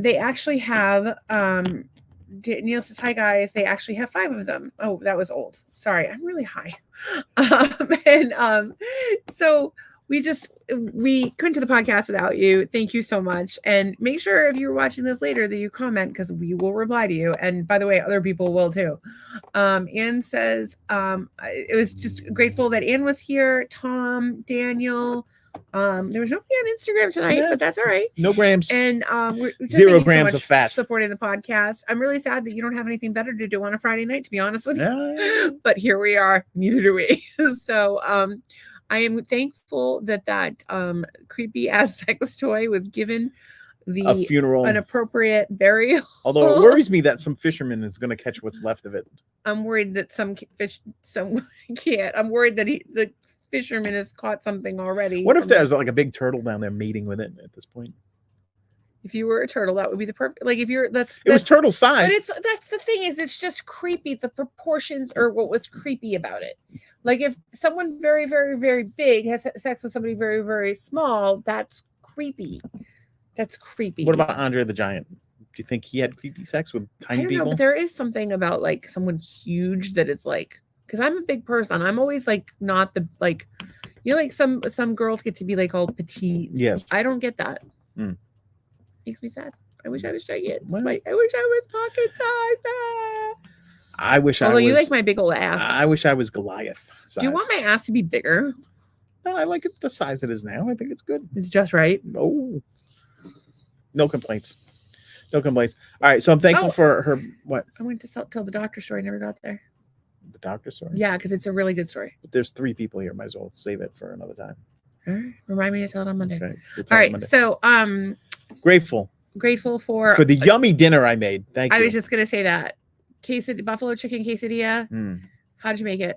They actually have Neil says, "Hi guys." They actually have 5 of them. Oh, that was old. Sorry, I'm really high. So we couldn't do the podcast without you. Thank you so much. And make sure if you're watching this later that you comment, because we will reply to you. And by the way, other people will too. Anne says, it was just grateful that Anne was here. Tom, Daniel, There was nobody on Instagram tonight, Yeah. but that's all right. No grams. And we just 0 thank you grams so of much fat. for supporting the podcast. I'm really sad that you don't have anything better to do on a Friday night, to be honest with you. Yeah. But here we are. Neither do we. So I am thankful that creepy ass sex toy was given A funeral. an appropriate burial. Although it worries me that some fisherman is going to catch what's left of it. I'm worried that some can't. I'm worried that the fisherman has caught something already. What if there's like a big turtle down there mating with it at this point? If you were a turtle, that would be the perfect. Like if you're It was turtle size. But that's the thing is it's just creepy. The proportions are what was creepy about it. Like if someone very, very, very big has sex with somebody very, very small, that's creepy. That's creepy. What about Andre the Giant? Do you think he had creepy sex with I tiny don't people? know, but there is something about like someone huge that it's like because I'm a big person. I'm always like not the like like some girls get to be like all petite. Yes. I don't get that. Mm. Makes me sad. I wish I was giant. Well- I wish I was pocket size. I wish I Although was. you like my big old ass. I wish I was Goliath. Size. Do you want my ass to be bigger? No, I like it the size it is now. I think it's good. It's just right. Oh, no complaints. No complaints. All right, so I'm thankful Oh. for her. What? I went to tell the doctor story. Never got there. The doctor story. Yeah, because it's a really good story. But there's 3 people here. Might as well save it for another time. All right. Remind me to tell it on Monday. Okay. we'll tell All it right. Monday. So Grateful grateful for the yummy dinner I made. Thank you. I was just gonna say that. Buffalo chicken quesadilla. Mm. How did you make it?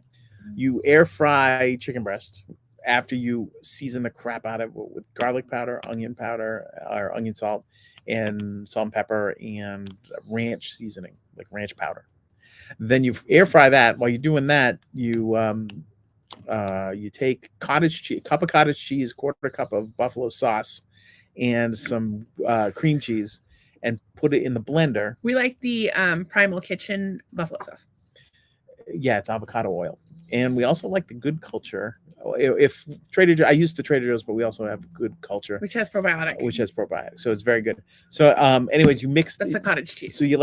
You air fry chicken breast after you season the crap out of it with garlic powder, onion powder, or onion salt, and salt and pepper and ranch seasoning, like ranch powder. Then you air fry that. While you're doing that, you take cottage cheese, cup of cottage cheese, quarter cup of buffalo sauce, and some cream cheese, and put it in the blender. We like the Primal Kitchen buffalo sauce. Yeah, it's avocado oil. And we also like the Good Culture. If I use the Trader Joe's, but we also have Good Culture, Which has probiotic. which has probiotics. So it's very good. So anyways, you mix That's the cottage cheese. so you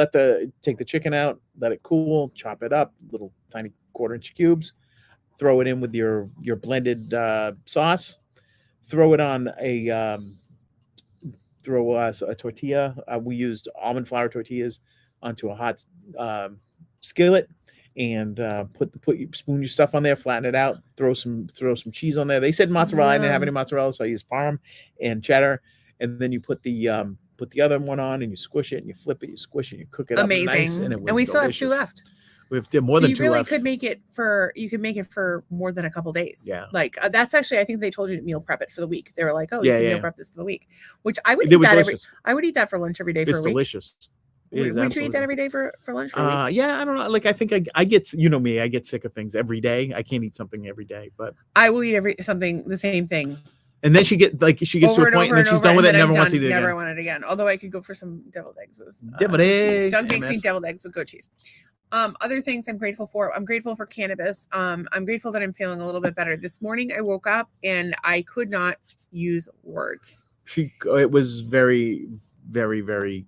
take the chicken out, let it cool, chop it up, little tiny 1/4-inch cubes, throw it in with your blended sauce, throw it on a tortilla. We used almond flour tortillas onto a hot skillet, and spoon your stuff on there, flatten it out, throw some cheese on there. They said mozzarella. I didn't have any mozzarella, so I used Parm and cheddar. And then you put the other one on, and you squish it, and you flip it, you squish it, you cook it Amazing. up nice, and it was we still have 2 delicious. left. We have more than you 2 really left. could make it for more than a couple days. Yeah. Like that's actually, I think they told you to meal prep it for the week. They were like, oh, Yeah, you can yeah. meal prep this for the week, which I would They eat were that delicious. I would eat that for lunch every day for It's a week. delicious. It is Would you eat absolutely- that every day for lunch for a week? Yeah, I don't know. Like I think I get, you know me, I get sick of things every day. I can't eat something every day, but I will eat the same thing. and then she gets to a point and then she's done with it and never wants to eat it Never again. want it again. Although I could go for some deviled eggs with Deviled goat cheese. eggs, Dunkin' MF. Seen deviled eggs with goat cheese. Other things I'm grateful for. I'm grateful for cannabis. I'm grateful that I'm feeling a little bit better. This morning I woke up and I could not use words. It was very, very, very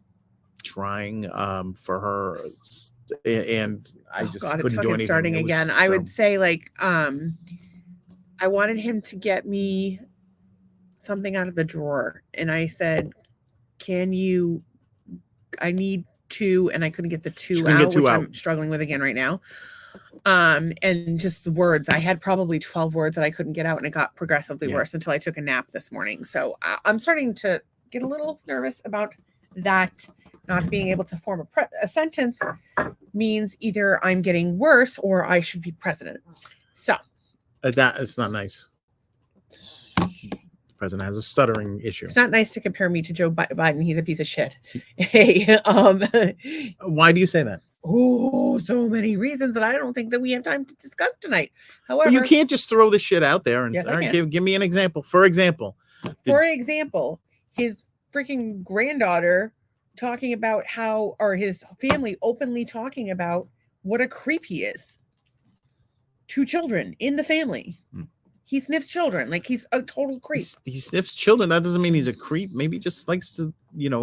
trying for her, and I just God, it's couldn't do fucking anything. starting It was again. I would terrible. say like I wanted him to get me something out of the drawer, and I said, I need 2, and I couldn't get the 2 couldn't get out, 2 which out. I'm struggling with again right now. And just the words. I had probably 12 words that I couldn't get out, and it got progressively Yeah. worse until I took a nap this morning. So I'm starting to get a little nervous about that. Not being able to form a sentence means either I'm getting worse or I should be president. So That it's not nice. The president has a stuttering issue. it's not nice to compare me to Joe Biden. He's a piece of shit. Hey, Why do you say that? oh, so many reasons that I don't think that we have time to discuss tonight. However, Well, you can't just throw this shit out there and Yes, I all right, can. give me an example. For example, for example, his freaking granddaughter talking about or his family openly talking about what a creep he is. 2 children in the family. Hmm. He sniffs children like he's a total creep. he sniffs children. That doesn't mean he's a creep. Maybe he just likes to,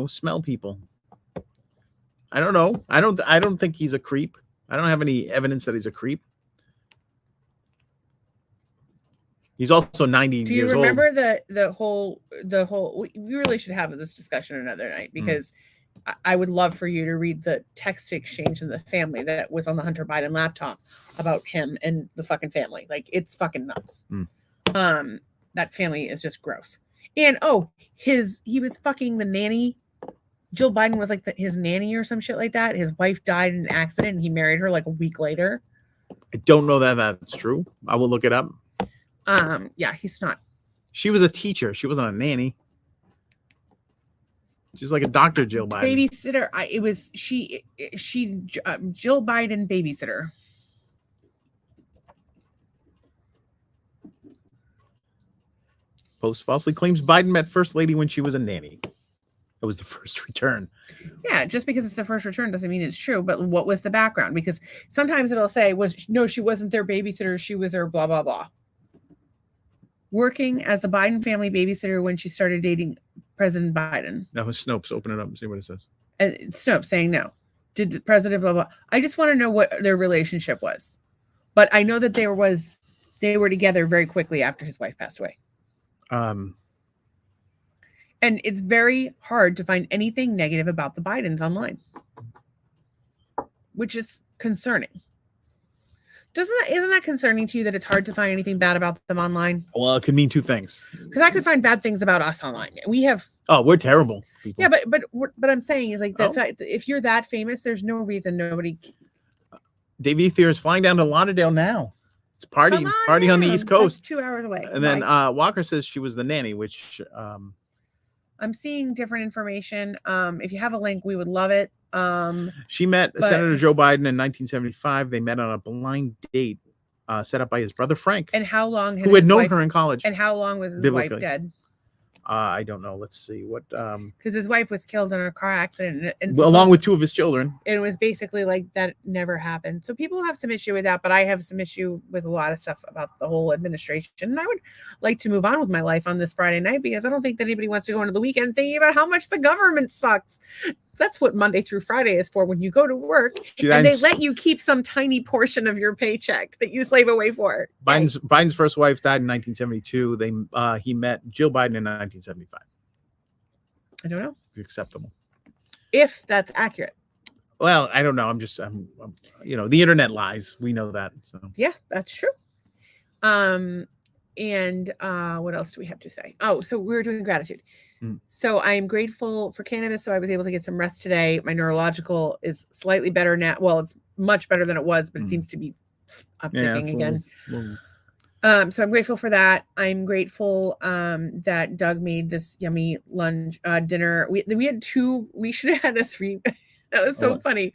smell people. I don't know. I don't think he's a creep. I don't have any evidence that he's a creep. He's also 90 Do you years remember old. the whole we really should have this discussion another night Hmm. because I would love for you to read the text exchange in the family that was on the Hunter Biden laptop about him and the fucking family. Like it's fucking nuts. Hmm. That family is just gross. And he was fucking the nanny. Jill Biden was like his nanny or some shit like that. His wife died in an accident and he married her like a week later. I don't know that that's true. I will look it up. Yeah, he's not. She was a teacher. She wasn't a nanny. She's like a Dr. Jill Biden. Babysitter. Jill Biden babysitter. Post falsely claims Biden met First Lady when she was a nanny. That was the first return. Yeah, just because it's the first return doesn't mean it's true. But what was the background? Because sometimes it'll say, she wasn't their babysitter. She was their blah, blah, blah. Working as the Biden family babysitter when she started dating President Biden. That was Snopes. Open it up and see what it says. And Snopes saying no. Did the president blah, blah. I just want to know what their relationship was. But I know that they were together very quickly after his wife passed away. And it's very hard to find anything negative about the Bidens online, which is concerning. Isn't that concerning to you that it's hard to find anything bad about them online? Well, it could mean two things. Because I could find bad things about us online. We have. Oh, we're terrible people. Yeah, but I'm saying is like the fact that if you're that famous, there's no reason nobody. Dave Ethier is flying down to Lauderdale now. It's party on the East Coast. That's 2 hours away. And then Walker says she was the nanny, which I'm seeing different information. If you have a link, we would love it. She met Senator Joe Biden in 1975. They met on a blind date set up by his brother Frank. And how long? Who had known her in college. And how long was his wife dead? I don't know. Let's see what. Because his wife was killed in a car accident, and along with two of his children. It was basically like that never happened. So people have some issue with that, but I have some issue with a lot of stuff about the whole administration. And I would like to move on with my life on this Friday night because I don't think that anybody wants to go into the weekend thinking about how much the government sucks. That's what Monday through Friday is for when you go to work and they let you keep some tiny portion of your paycheck that you slave away for. Biden's first wife died in 1972. He met Jill Biden in 1975. I don't know. Acceptable. If that's accurate. Well, I don't know. I'm the internet lies. We know that. So. Yeah, that's true. And what else do we have to say? Oh, so we were doing gratitude. So I am grateful for cannabis. So I was able to get some rest today. My neurological is slightly better now. Well, it's much better than it was, but it seems to be upticking again. So I'm grateful for that. I'm grateful that Doug made this yummy lunch dinner. We had two. We should have had a three. That was so funny.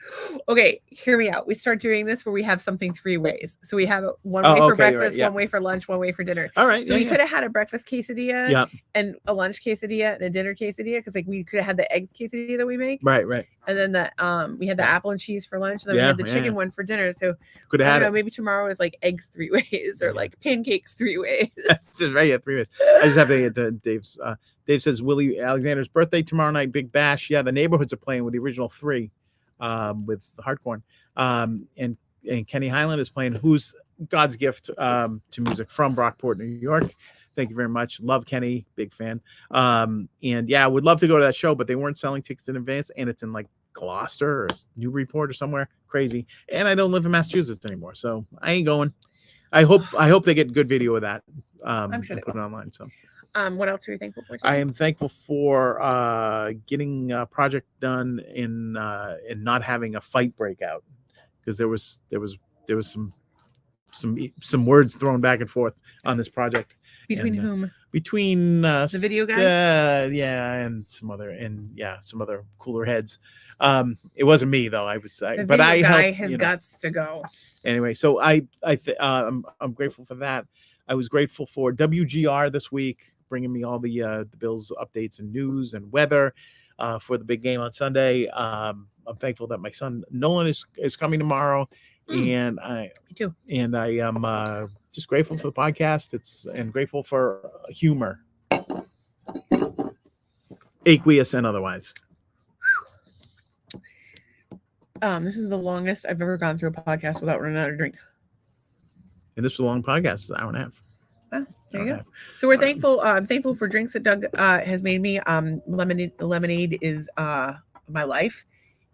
Okay, hear me out. We start doing this where we have something three ways. So we have one way for breakfast, one way for lunch, one way for dinner. All right. So we could have had a breakfast quesadilla and a lunch quesadilla and a dinner quesadilla because like we could have had the eggs quesadilla that we make. Right. And then we had the apple and cheese for lunch. And then we had the chicken one for dinner. So could have had maybe tomorrow is like eggs three ways or like pancakes three ways. This is right. 3 ways. I just have to get to Dave's. Dave says Willie Alexander's birthday tomorrow night, big bash. Yeah, the neighborhoods are playing with the original 3 with Hardcorn. And Kenny Highland is playing Who's God's Gift to music from Brockport, New York. Thank you very much. Love Kenny, big fan. And yeah, I would love to go to that show, but they weren't selling tickets in advance, and it's in like Gloucester or Newburyport or somewhere crazy. And I don't live in Massachusetts anymore, so I ain't going. I hope they get good video of that. I'm sure they put it online. So. What else are you thankful for today? I am thankful for getting a project done in not having a fight break out, because there was some words thrown back and forth on this project. Between whom? Between the video guy, and some other cooler heads. It wasn't me though. The video guy has guts to go. Anyway, so I'm grateful for that. I was grateful for WGR this week, bringing me all the Bills updates and news and weather for the big game on Sunday. I'm thankful that my son Nolan is coming tomorrow, and I am just grateful for the podcast. And grateful for humor, aqueous and otherwise. This is the longest I've ever gone through a podcast without running out of drink. And this was a long podcast, an hour and a half. There you Okay. go. So we're thankful. I'm thankful for drinks that Doug has made me. Lemonade is my life,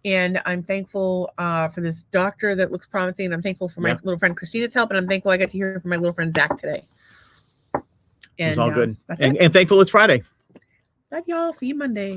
and I'm thankful for this doctor that looks promising. I'm thankful for my Yeah. little friend Christina's help, and I'm thankful I got to hear from my little friend Zach today. It was all good. That's And it. thankful it's Friday. Love y'all. See you Monday.